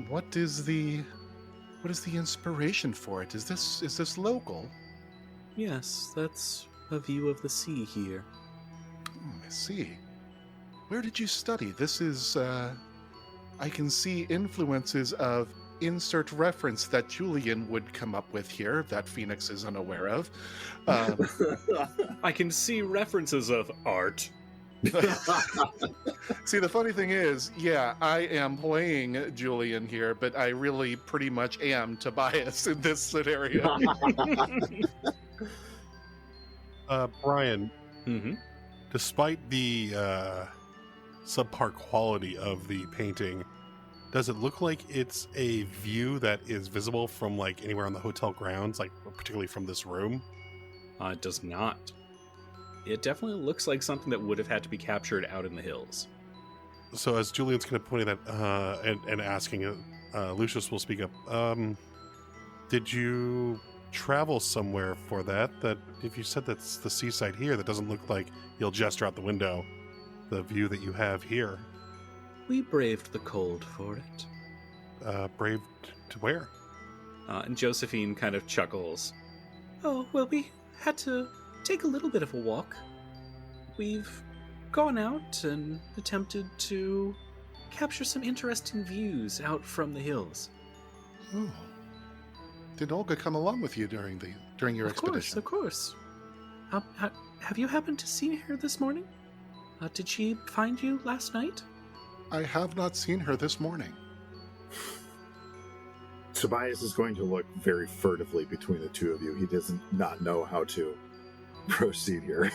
What is the inspiration for it? Is this local? Yes, that's a view of the sea here. I see. Where did you study? This is, I can see influences of insert reference that Julian would come up with here that Phoenix is unaware of. I can see references of art. See, the funny thing is, yeah, I am playing Julian here, but I really pretty much am Tobias in this scenario. Brian, despite the subpar quality of the painting, Does it look like it's a view that is visible from like anywhere on the hotel grounds, like particularly from this room? It does not. It definitely looks like something that would have had to be captured out in the hills. So as Julian's kind of pointing that and asking, Lucius will speak up. Did you travel somewhere for that? That if you said that's the seaside here, that doesn't look like, you'll gesture out the window, the view that you have here. We braved the cold for it. Braved to where? And Josephine kind of chuckles. Oh, well, we had to take a little bit of a walk. We've gone out and attempted to capture some interesting views out from the hills. Oh. Did Olga come along with you during your expedition? Of course. Have you happened to see her this morning? Did she find you last night? I have not seen her this morning. Tobias is going to look very furtively between the two of you. He doesn't not know how to proceed here.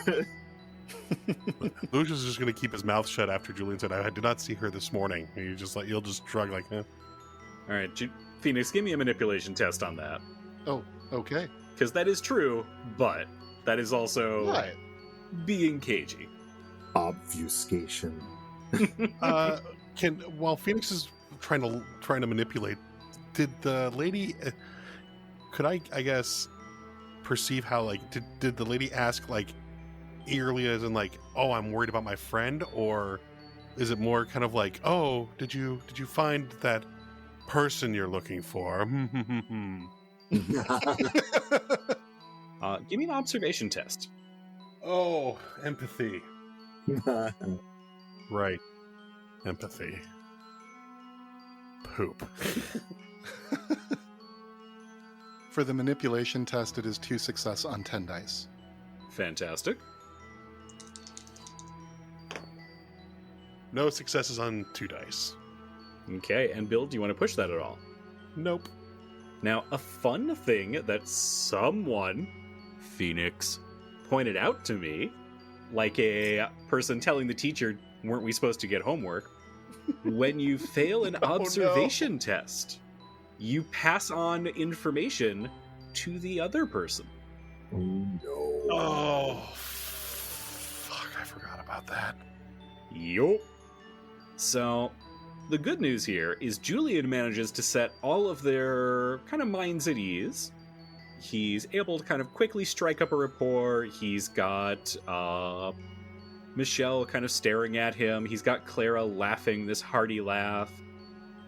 Lucius is just going to keep his mouth shut after Julian said, "I did not see her this morning." And you'll just shrug like, eh. All right, Phoenix, give me a manipulation test on that. Oh, okay. Because that is true, but that is also What? being cagey. Obfuscation. While Phoenix is trying to manipulate, did the lady? Could I guess perceive how like did the lady ask like eagerly as in like, oh, I'm worried about my friend, or is it more kind of like, oh, did you find that person you're looking for? Give me an observation test. Oh, empathy. Right. Empathy. Poop. For the manipulation test, it is 2 success on 10 dice. Fantastic. No successes on 2 dice. Okay, and Bill, do you want to push that at all? Nope. Now, a fun thing that someone, Phoenix, pointed out to me, like a person telling the teacher, weren't we supposed to get homework? When you fail an observation test, you pass on information to the other person. Oh, no. Oh, fuck, I forgot about that. Yup. So, the good news here is Julian manages to set all of their kind of minds at ease. He's able to kind of quickly strike up a rapport. He's got Michelle kind of staring at him. He's got Clara laughing this hearty laugh.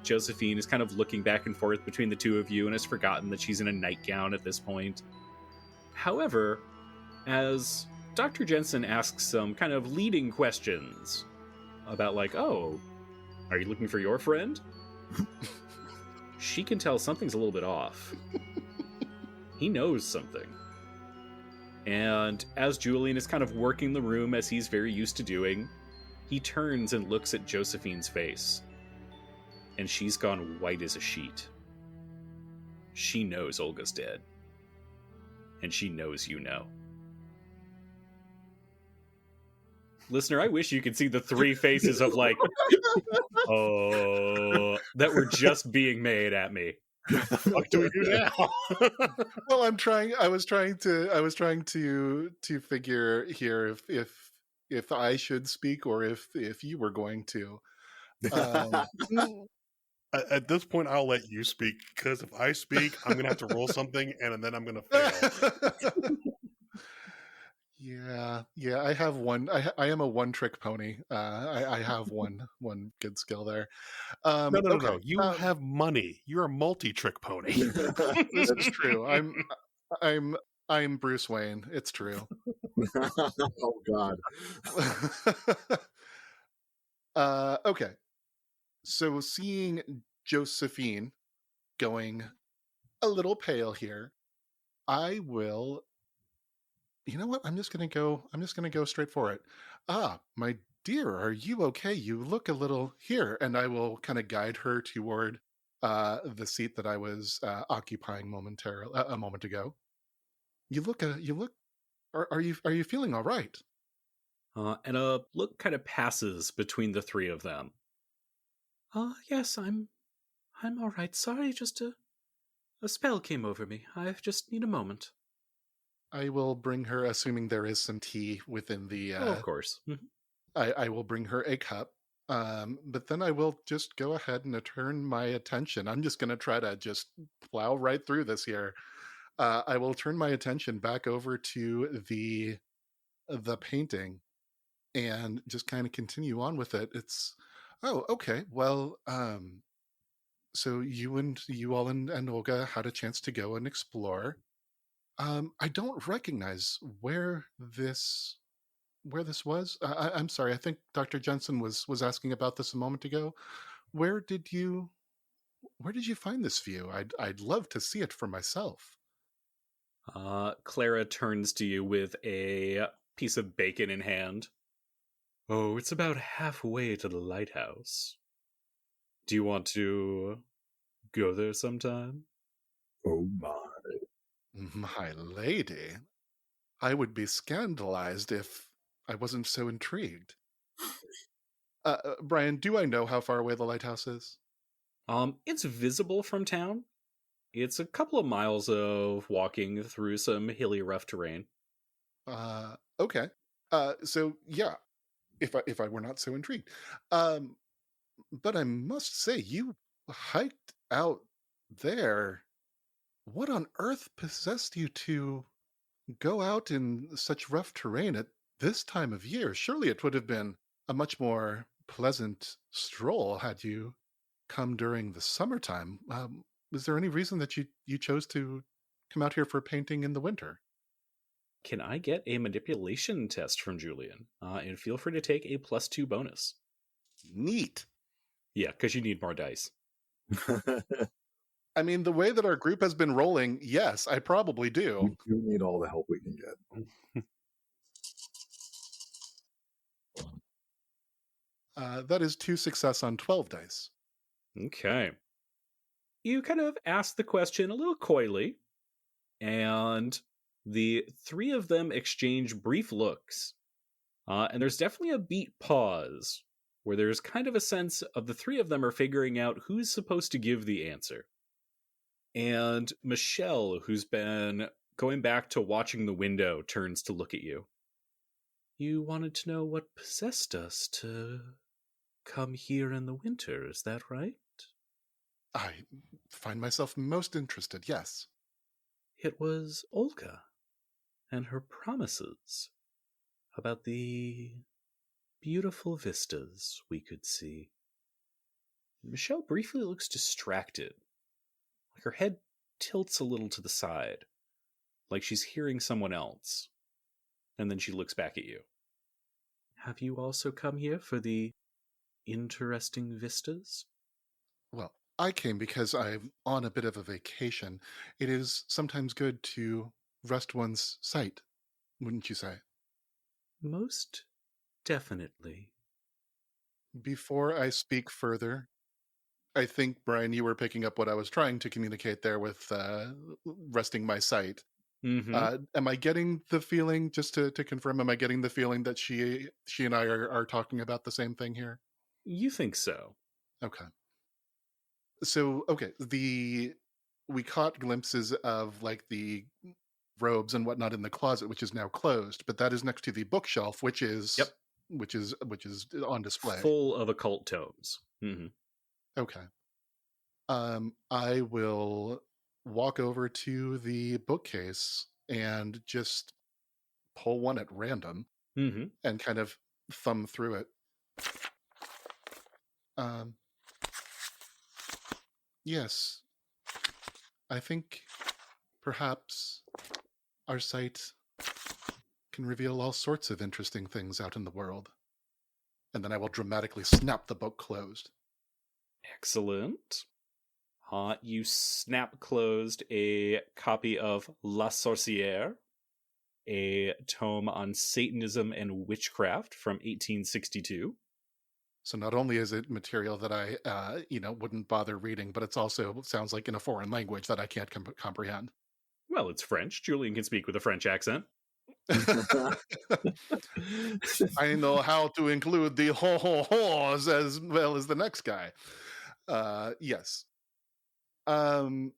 Josephine is kind of looking back and forth between the two of you and has forgotten that she's in a nightgown at this point. However, as Dr. Jensen asks some kind of leading questions about like, oh, are you looking for your friend? She can tell something's a little bit off. He knows something. And as Julian is kind of working the room as he's very used to doing, he turns and looks at Josephine's face. And she's gone white as a sheet. She knows Olga's dead. And she knows you know. Listener, I wish you could see the 3 faces of like, oh, that were just being made at me. What the fuck do we do now? Well, I was trying to figure here if I should speak or if you were going to. At this point, I'll let you speak, because if I speak, I'm going to have to roll something, and then I'm going to fail. Yeah. I have one. I am a one-trick pony. I have one good skill there. No. You have money. You're a multi-trick pony. This is true. I'm Bruce Wayne. It's true. Oh, God. Okay. So seeing Josephine going a little pale here, I will. You know what? I'm just gonna go straight for it. Ah, my dear, are you okay? You look a little here, and I will kind of guide her toward the seat that I was occupying a moment ago. You look. Are you feeling all right? And a look kind of passes between the 3 of them. Yes, I'm I'm all right. Sorry, just a spell came over me. I just need a moment. I will bring her, assuming there is some tea within the... Oh, of course. I will bring her a cup. But then I will just go ahead and turn my attention. I'm just going to try to just plow right through this here. I will turn my attention back over to the painting and just kind of continue on with it. It's, oh, okay. Well, so you all and Olga had a chance to go and explore. I don't recognize where this was. I'm sorry. I think Dr. Jensen was asking about this a moment ago. Where did you find this view? I'd love to see it for myself. Clara turns to you with a piece of bacon in hand. Oh, it's about halfway to the lighthouse. Do you want to go there sometime? Oh my. My lady, I would be scandalized if I wasn't so intrigued. Brian, do I know how far away the lighthouse is? It's visible from town. It's a couple of miles of walking through some hilly, rough terrain. Okay. So yeah, if I were not so intrigued. But I must say, you hiked out there. What on earth possessed you to go out in such rough terrain at this time of year? Surely it would have been a much more pleasant stroll had you come during the summertime. Was there any reason that you chose to come out here for painting in the winter? Can I get a manipulation test from Julian? And feel free to take a +2 bonus. Neat. Yeah, because you need more dice. I mean, the way that our group has been rolling, yes, I probably do. We do need all the help we can get. That is 2 success on 12 dice. Okay. You kind of ask the question a little coyly, and the three of them exchange brief looks. And there's definitely a beat pause, where there's kind of a sense of the three of them are figuring out who's supposed to give the answer. And Michelle, who's been going back to watching the window, turns to look at you. You wanted to know what possessed us to come here in the winter, is that right? I find myself most interested, yes. It was Olga and her promises about the beautiful vistas we could see. Michelle briefly looks distracted. Like her head tilts a little to the side, like she's hearing someone else. And then she looks back at you. Have you also come here for the interesting vistas? Well, I came because I'm on a bit of a vacation. It is sometimes good to rest one's sight, wouldn't you say? Most definitely. Before I speak further, I think, Brian, you were picking up what I was trying to communicate there with resting my sight. Mm-hmm. Am I getting the feeling, just to confirm, am I getting the feeling that she and I are talking about the same thing here? You think so. Okay. So, okay, we caught glimpses of like the robes and whatnot in the closet, which is now closed, but that is next to the bookshelf, which is which is on display, full of occult tomes. Mm-hmm. Okay. I will walk over to the bookcase and just pull one at random and kind of thumb through it. Yes, I think perhaps our sight can reveal all sorts of interesting things out in the world. And then I will dramatically snap the book closed. Excellent. You snap closed a copy of La Sorcière, a tome on Satanism and witchcraft from 1862. So not only is it material that I, wouldn't bother reading, but it's also sounds like in a foreign language that I can't comprehend. Well, it's French. Julian can speak with a French accent. I know how to include the ho-ho-hos as well as the next guy. Yes. I'm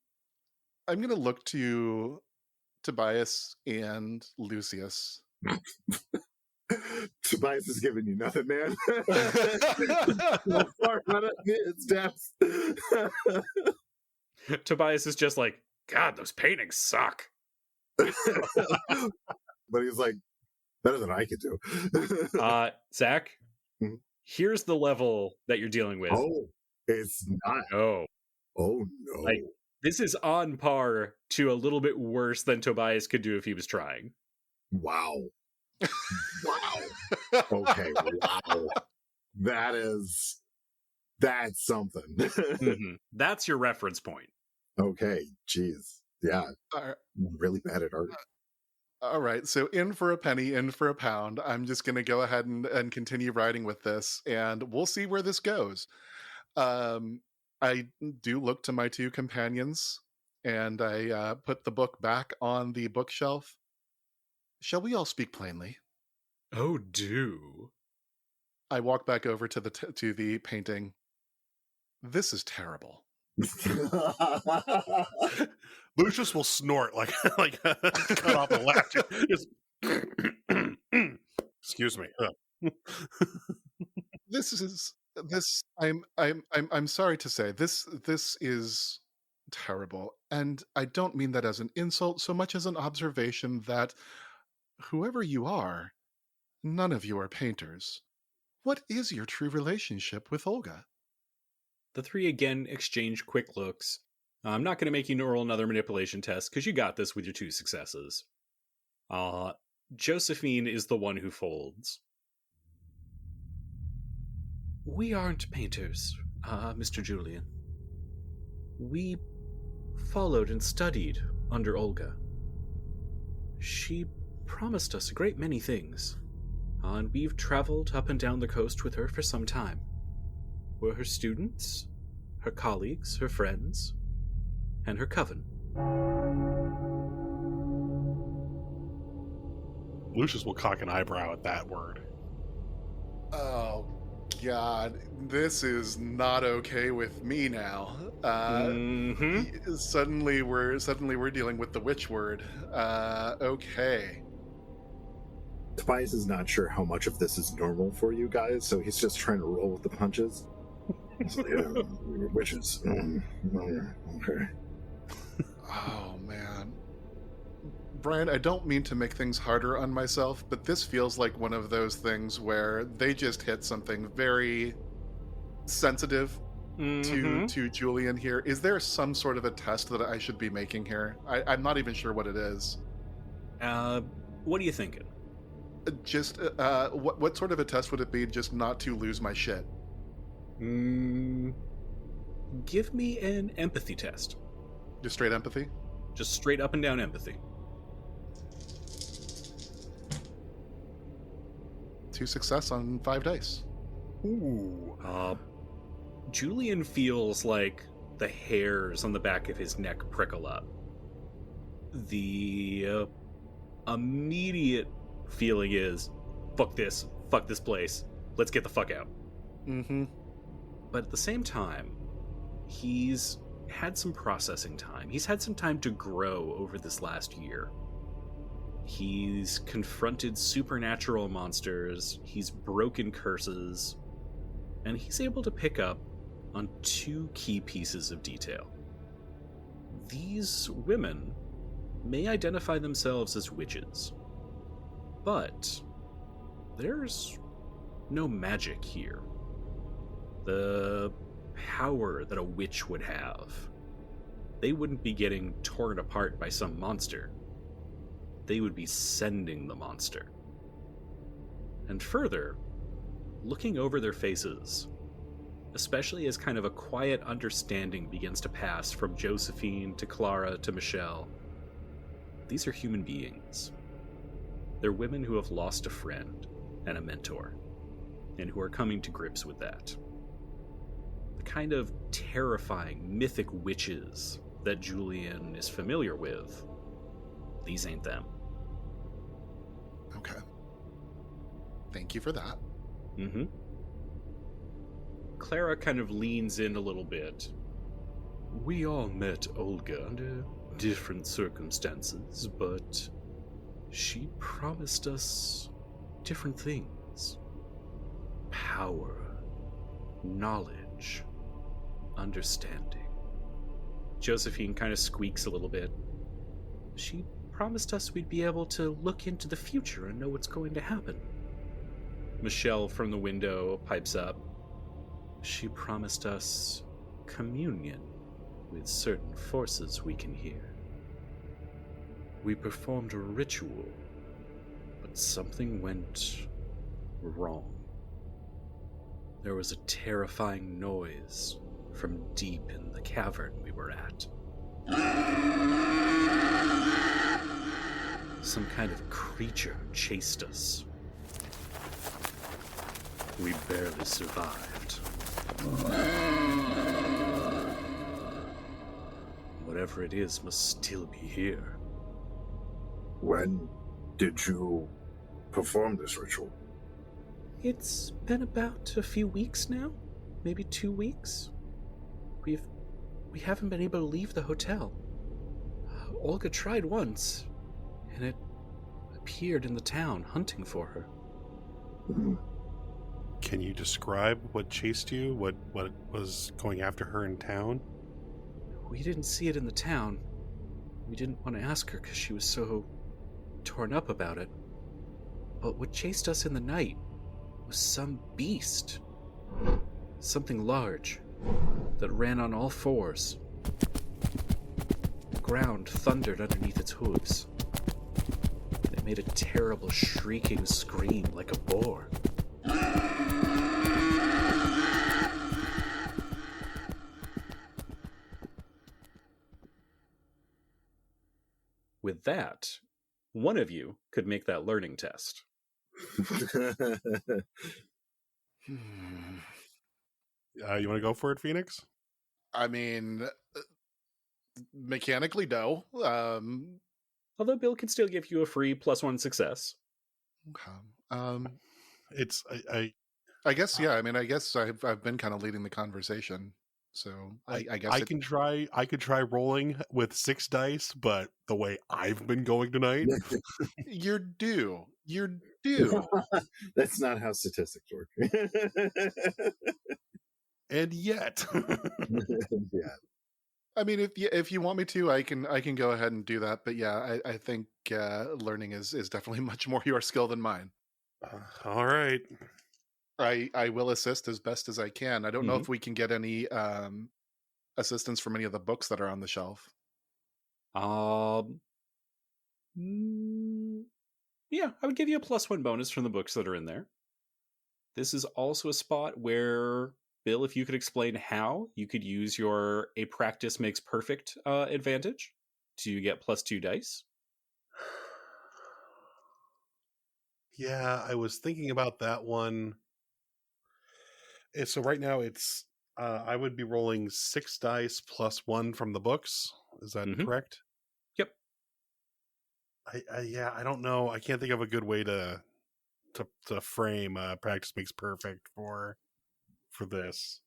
going to look to Tobias and Lucius. Tobias is giving you nothing, man. So far out of his depths. Tobias is just like, God, those paintings suck. But he's like, better than I could do. Zach, Mhm. here's the level that you're dealing with. Oh, it's not. Oh, Oh, no. like, this is on par to a little bit worse than Tobias could do if he was trying. Wow. Wow. Okay, wow. That's something. Mhm. That's your reference point. Okay, jeez. Yeah, really bad at art. All right, so in for a penny, in for a pound. I'm just going to go ahead and continue riding with this, and we'll see where this goes. I do look to my two companions, and I put the book back on the bookshelf. Shall we all speak plainly? Oh, do. I walk back over to the painting. This is terrible. Lucius will snort like cut off a laugh. Just excuse me. I'm sorry to say this is terrible, and I don't mean that as an insult so much as an observation that whoever you are, none of you are painters. What is your true relationship with Olga? The three again exchange quick looks. I'm not going to make you roll another manipulation test because you got this with your 2 successes. Josephine is the one who folds. We aren't painters, Mr. Julian. We followed and studied under Olga. She promised us a great many things, and we've traveled up and down the coast with her for some time. We're her students, her colleagues, her friends, and her coven. Lucius will cock an eyebrow at that word. Oh, God. This is not okay with me now. Suddenly we're dealing with the witch word. Okay. Tobias is not sure how much of this is normal for you guys, so he's just trying to roll with the punches. Witches. Okay. Oh, man. Brian, I don't mean to make things harder on myself, but this feels like one of those things where they just hit something very sensitive to Julian here. Is there some sort of a test that I should be making here? I'm not even sure what it is. What are you thinking? Just, what sort of a test would it be just not to lose my shit? Give me an empathy test. Just straight empathy? Just straight up and down empathy. 2 success on 5 dice. Ooh. Julian feels like the hairs on the back of his neck prickle up. The immediate feeling is, fuck this place, let's get the fuck out. But at the same time, he's had some processing time. He's had some time to grow over this last year. He's confronted supernatural monsters, he's broken curses, and he's able to pick up on 2 key pieces of detail. These women may identify themselves as witches, but there's no magic here. The power that a witch would have, they wouldn't be getting torn apart by some monster. They would be sending the monster. And further, looking over their faces, especially as kind of a quiet understanding begins to pass from Josephine to Clara to Michelle, these are human beings. They're women who have lost a friend and a mentor, and who are coming to grips with that. The kind of terrifying, mythic witches that Julian is familiar with, these ain't them. Okay. Thank you for that. Clara kind of leans in a little bit. We all met Olga under different circumstances, but she promised us different things. Power, knowledge, understanding. Josephine kind of squeaks a little bit. She promised us we'd be able to look into the future and know what's going to happen. Michelle from the window pipes up. She promised us communion with certain forces we can hear. We performed a ritual, but something went wrong. There was a terrifying noise from deep in the cavern we were at. Some kind of creature chased us. We barely survived. Whatever it is must still be here. When did you perform this ritual? It's been about a few weeks now, maybe 2 weeks. We haven't been able to leave the hotel. Olga tried once, and it appeared in the town hunting for her. Can you describe what chased you? What was going after her in town? We didn't see it in the town. We didn't want to ask her because she was so torn up about it. But what chased us in the night was some beast. Something large that ran on all fours. The ground thundered underneath its hooves. It made a terrible shrieking scream like a boar. With that, one of you could make that learning test. You want to go for it, Phoenix? I mean, mechanically, no. Although Bill can still give you a free +1 success. Okay. It's I guess, yeah. I mean, I guess I've been kind of leading the conversation, so I guess I can try. I could try rolling with 6 dice, but the way I've been going tonight, You're due. You're due. That's not how statistics work. and yet, Yeah. I mean, if you want me to, I can go ahead and do that. But yeah, I think learning is definitely much more your skill than mine. all right. I will assist as best as I can. I don't know if we can get any assistance from any of the books that are on the shelf. Yeah, I would give you a +1 bonus from the books that are in there. This is also a spot where, Bill, if you could explain how you could use your a practice makes perfect advantage to get +2 dice. Yeah, I was thinking about that one. So right now it's I would be rolling 6 dice +1 from the books. Is that correct? Yep. I don't know. I can't think of a good way to frame practice makes perfect for this.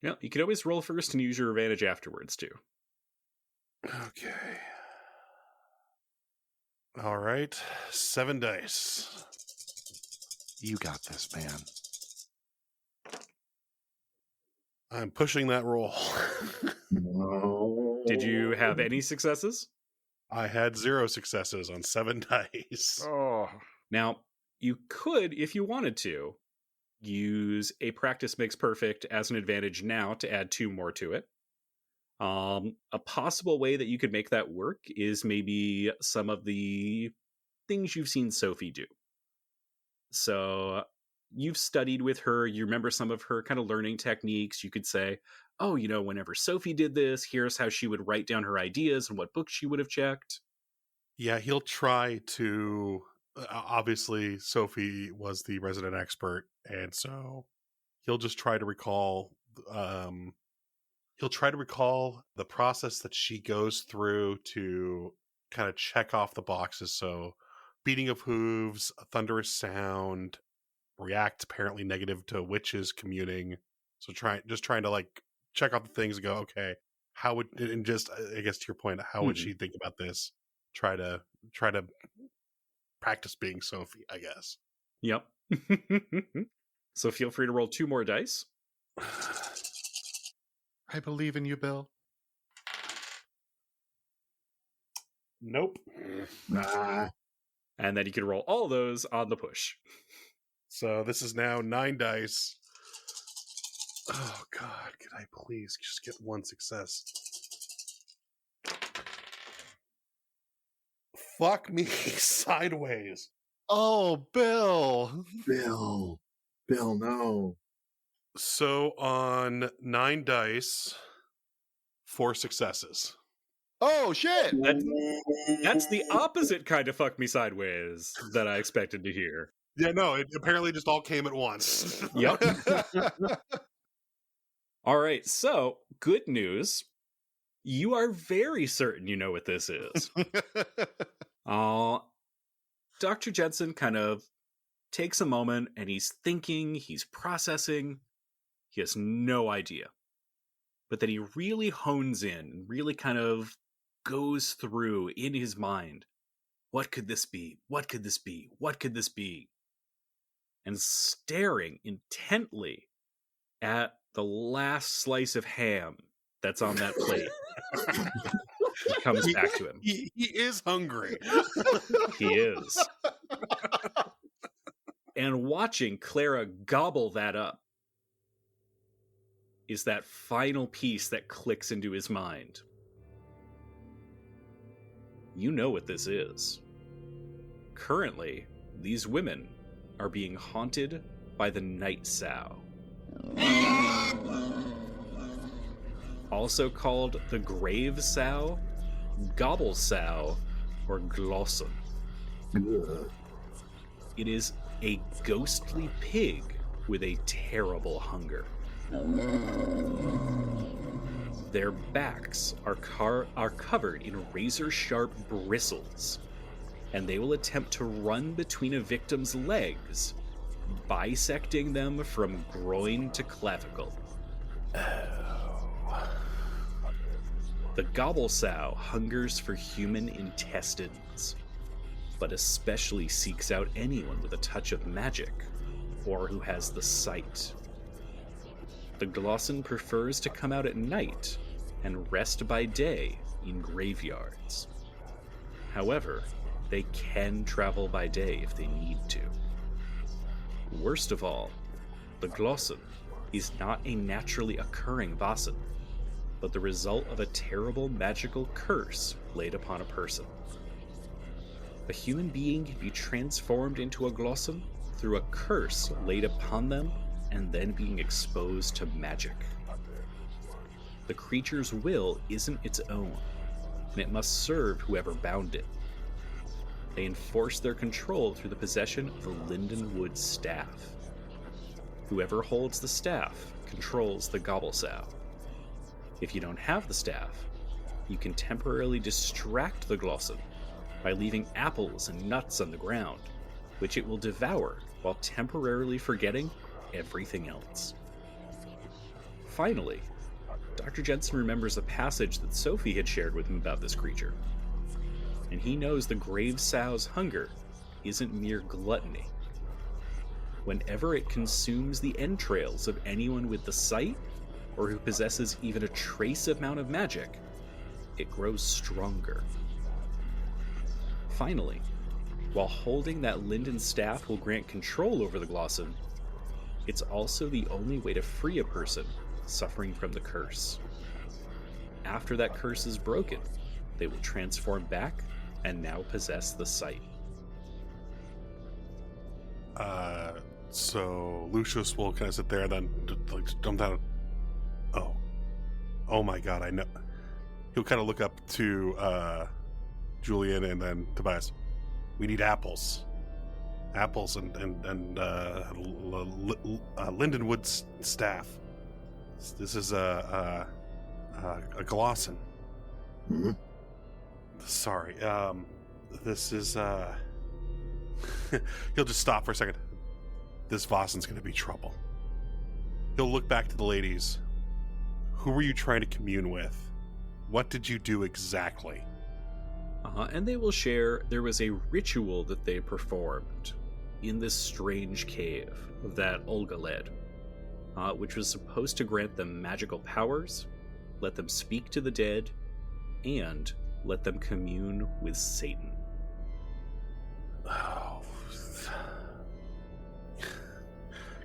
Yeah, you could always roll first and use your advantage afterwards too. Okay. All right. 7 dice. You got this, man. I'm pushing that roll. No. Did you have any successes? I had 0 successes on 7 dice. Oh. Now, you could, if you wanted to, use a practice makes perfect as an advantage now to add 2 more to it. A possible way that you could make that work is maybe some of the things you've seen Sophie do. So you've studied with her, you remember some of her kind of learning techniques. You could say, oh, whenever Sophie did this, here's how she would write down her ideas and what books she would have checked. Yeah, he'll try to... obviously, Sophie was the resident expert, and so he'll just try to recall... he'll try to recall the process that she goes through to kind of check off the boxes. So beating of hooves, a thunderous sound, react apparently negative to witches communing. So trying to like check off the things and go, okay, how would, and just, I guess to your point, how would she think about this? Try to practice being Sophie, I guess. Yep. So feel free to roll 2 more dice. I believe in you, Bill. Nope. And then you can roll all those on the push. So this is now 9 dice. Oh, God. Can I please just get 1 success? Fuck me sideways. Oh, Bill. Bill, no. So on 9 dice, 4 successes. Oh, shit. That's the opposite kind of fuck me sideways that I expected to hear. Yeah, no, it apparently just all came at once. Yep. All right, so good news. You are very certain you know what this is. Dr. Jensen kind of takes a moment and he's thinking, he's processing. He has no idea. But then he really hones in, really kind of goes through in his mind. What could this be? What could this be? What could this be? And staring intently at the last slice of ham that's on that plate. Comes back to him. He is hungry. He is. And watching Clara gobble that up is that final piece that clicks into his mind. You know what this is. Currently, these women are being haunted by the Night Sow. Also called the Grave Sow, Gobble Sow, or Glosson. It is a ghostly pig with a terrible hunger. Their backs are covered in razor-sharp bristles, and they will attempt to run between a victim's legs, bisecting them from groin to clavicle. The Gobble Sow hungers for human intestines, but especially seeks out anyone with a touch of magic, or who has the sight. The Glosson prefers to come out at night and rest by day in graveyards. However, they can travel by day if they need to. Worst of all, the Glosson is not a naturally occurring Vasen, but the result of a terrible magical curse laid upon a person. A human being can be transformed into a Glosson through a curse laid upon them and then being exposed to magic. The creature's will isn't its own, and it must serve whoever bound it. They enforce their control through the possession of the Lindenwood staff. Whoever holds the staff controls the Gobble Sow. If you don't have the staff, you can temporarily distract the Glosson by leaving apples and nuts on the ground, which it will devour while temporarily forgetting everything else. Finally, Dr. Jensen remembers a passage that Sophie had shared with him about this creature, and he knows the Grave Sow's hunger isn't mere gluttony. Whenever it consumes the entrails of anyone with the sight, or who possesses even a trace amount of magic, it grows stronger. Finally, while holding that Linden staff will grant control over the Glosson, it's also the only way to free a person suffering from the curse. After that curse is broken, they will transform back and now possess the sight. So Lucius will kind of sit there and then jump down. Oh my God, I know. He'll kind of look up to Julian and then Tobias. We need apples. Apples and Lindenwood staff. This is a Glosson. Mm-hmm. Sorry. This is he'll just stop for a second. This Vasen's gonna be trouble. He'll look back to the ladies. Who were you trying to commune with What did you do exactly? And they will share there was a ritual that they performed in this strange cave that Olga led, which was supposed to grant them magical powers, let them speak to the dead, and let them commune with Satan. Oh.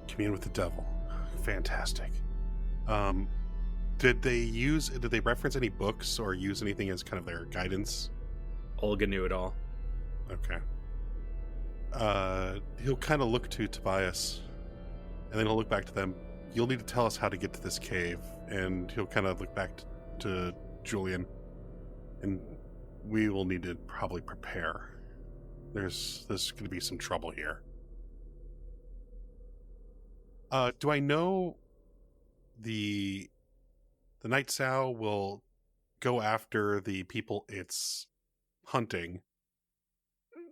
Commune with the devil. Fantastic. Did they reference any books or use anything as kind of their guidance? Olga knew it all. Okay. He'll kind of look to Tobias, and then he'll look back to them. You'll need to tell us how to get to this cave, and he'll kind of look back to Julian, and we will need to probably prepare. There's going to be some trouble here. Do I know the Night Sow will go after the people it's hunting,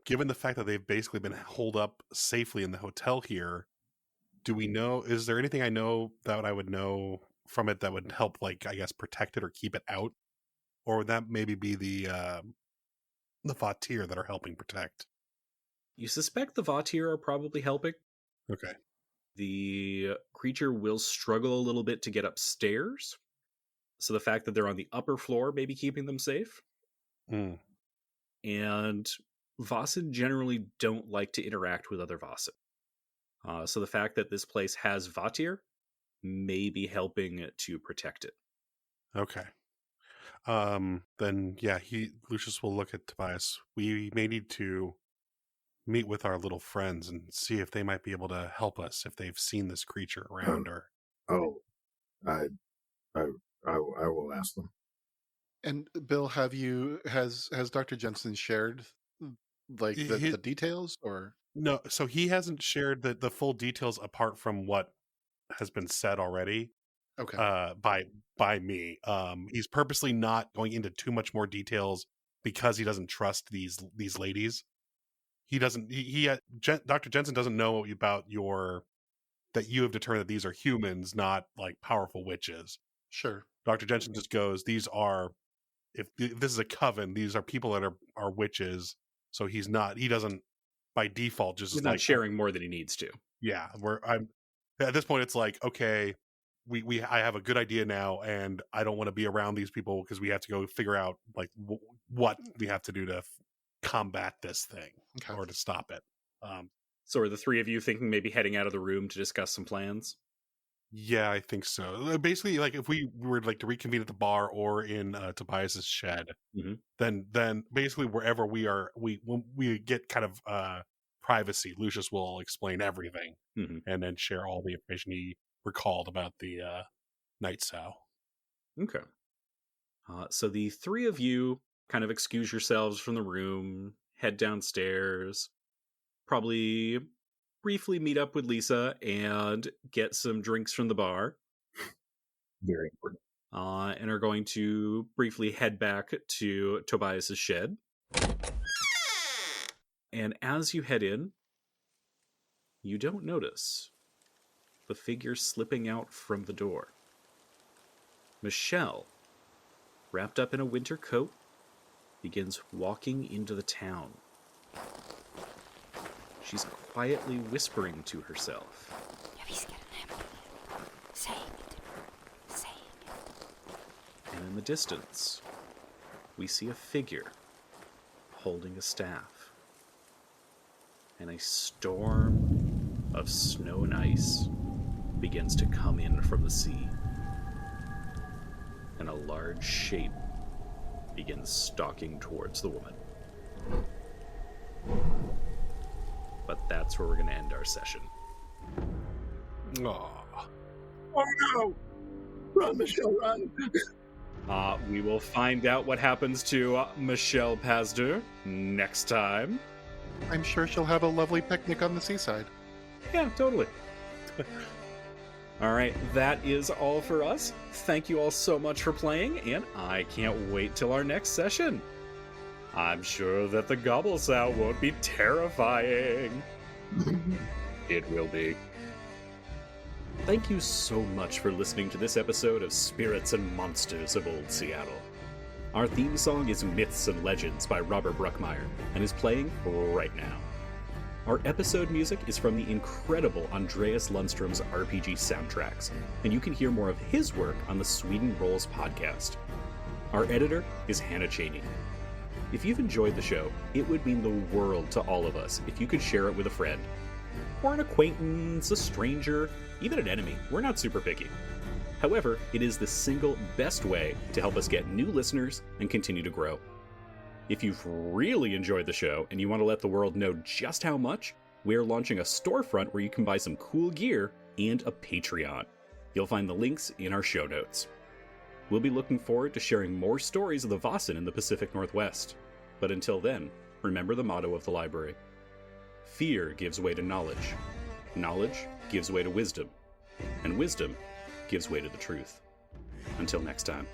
given the fact that they've basically been holed up safely in the hotel here? Do we know, is there anything I know that I would know from it that would help, like, I guess, protect it or keep it out? Or would that maybe be the Vatir that are helping protect? You suspect the Vatir are probably helping. Okay. The creature will struggle a little bit to get upstairs, so the fact that they're on the upper floor may be keeping them safe. Mm. And Vasin generally don't like to interact with other Vasin. So the fact that this place has Vatir may be helping to protect it. Okay. Then, yeah, Lucius will look at Tobias. We may need to meet with our little friends and see if they might be able to help us if they've seen this creature around or... I will ask them. And Bill, has Dr. Jensen shared like the details or? No, so he hasn't shared the full details apart from what has been said already. Okay. By me. He's purposely not going into too much more details because he doesn't trust these ladies. He doesn't. Dr. Jensen doesn't know about that you have determined that these are humans, not like powerful witches. Sure. Dr. Jensen just goes, these are, if this is a coven, these are people that are witches. So he doesn't by default just he's not sharing more than he needs to. Yeah, at this point it's like, okay, I have a good idea now, and I don't want to be around these people because we have to go figure out like what we have to do to combat this thing or to stop it. So are the three of you thinking maybe heading out of the room to discuss some plans? Yeah, I think so. Basically, like if we were like to reconvene at the bar or in Tobias's shed, mm-hmm. then basically wherever we are, when we get kind of privacy, Lucius will explain everything mm-hmm. and then share all the information he recalled about the Night Sow. Okay. So the three of you kind of excuse yourselves from the room, head downstairs, probably briefly meet up with Lisa and get some drinks from the bar. Very important. And are going to briefly head back to Tobias's shed. And as you head in, you don't notice the figure slipping out from the door. Michelle, wrapped up in a winter coat, begins walking into the town. She's quietly whispering to herself. And in the distance, we see a figure holding a staff. And a storm of snow and ice begins to come in from the sea. And a large shape begins stalking towards the woman. But that's where we're going to end our session. Oh no! Run, Michelle, run! We will find out what happens to Michelle Pazder next time. I'm sure she'll have a lovely picnic on the seaside. Yeah, totally. All right, that is all for us. Thank you all so much for playing, and I can't wait till our next session. I'm sure that the gobble sound won't be terrifying. It will be. Thank you so much for listening to this episode of Spirits and Monsters of Old Seattle. Our theme song is Myths and Legends by Robert Bruckmeyer and is playing right now. Our episode music is from the incredible Andreas Lundstrom's RPG soundtracks, and you can hear more of his work on the Sweden Rolls podcast. Our editor is Hannah Cheney. If you've enjoyed the show, it would mean the world to all of us if you could share it with a friend, or an acquaintance, a stranger, even an enemy. We're not super picky. However, it is the single best way to help us get new listeners and continue to grow. If you've really enjoyed the show and you want to let the world know just how much, we're launching a storefront where you can buy some cool gear and a Patreon. You'll find the links in our show notes. We'll be looking forward to sharing more stories of the Vossen in the Pacific Northwest. But until then, remember the motto of the library. Fear gives way to knowledge. Knowledge gives way to wisdom. And wisdom gives way to the truth. Until next time.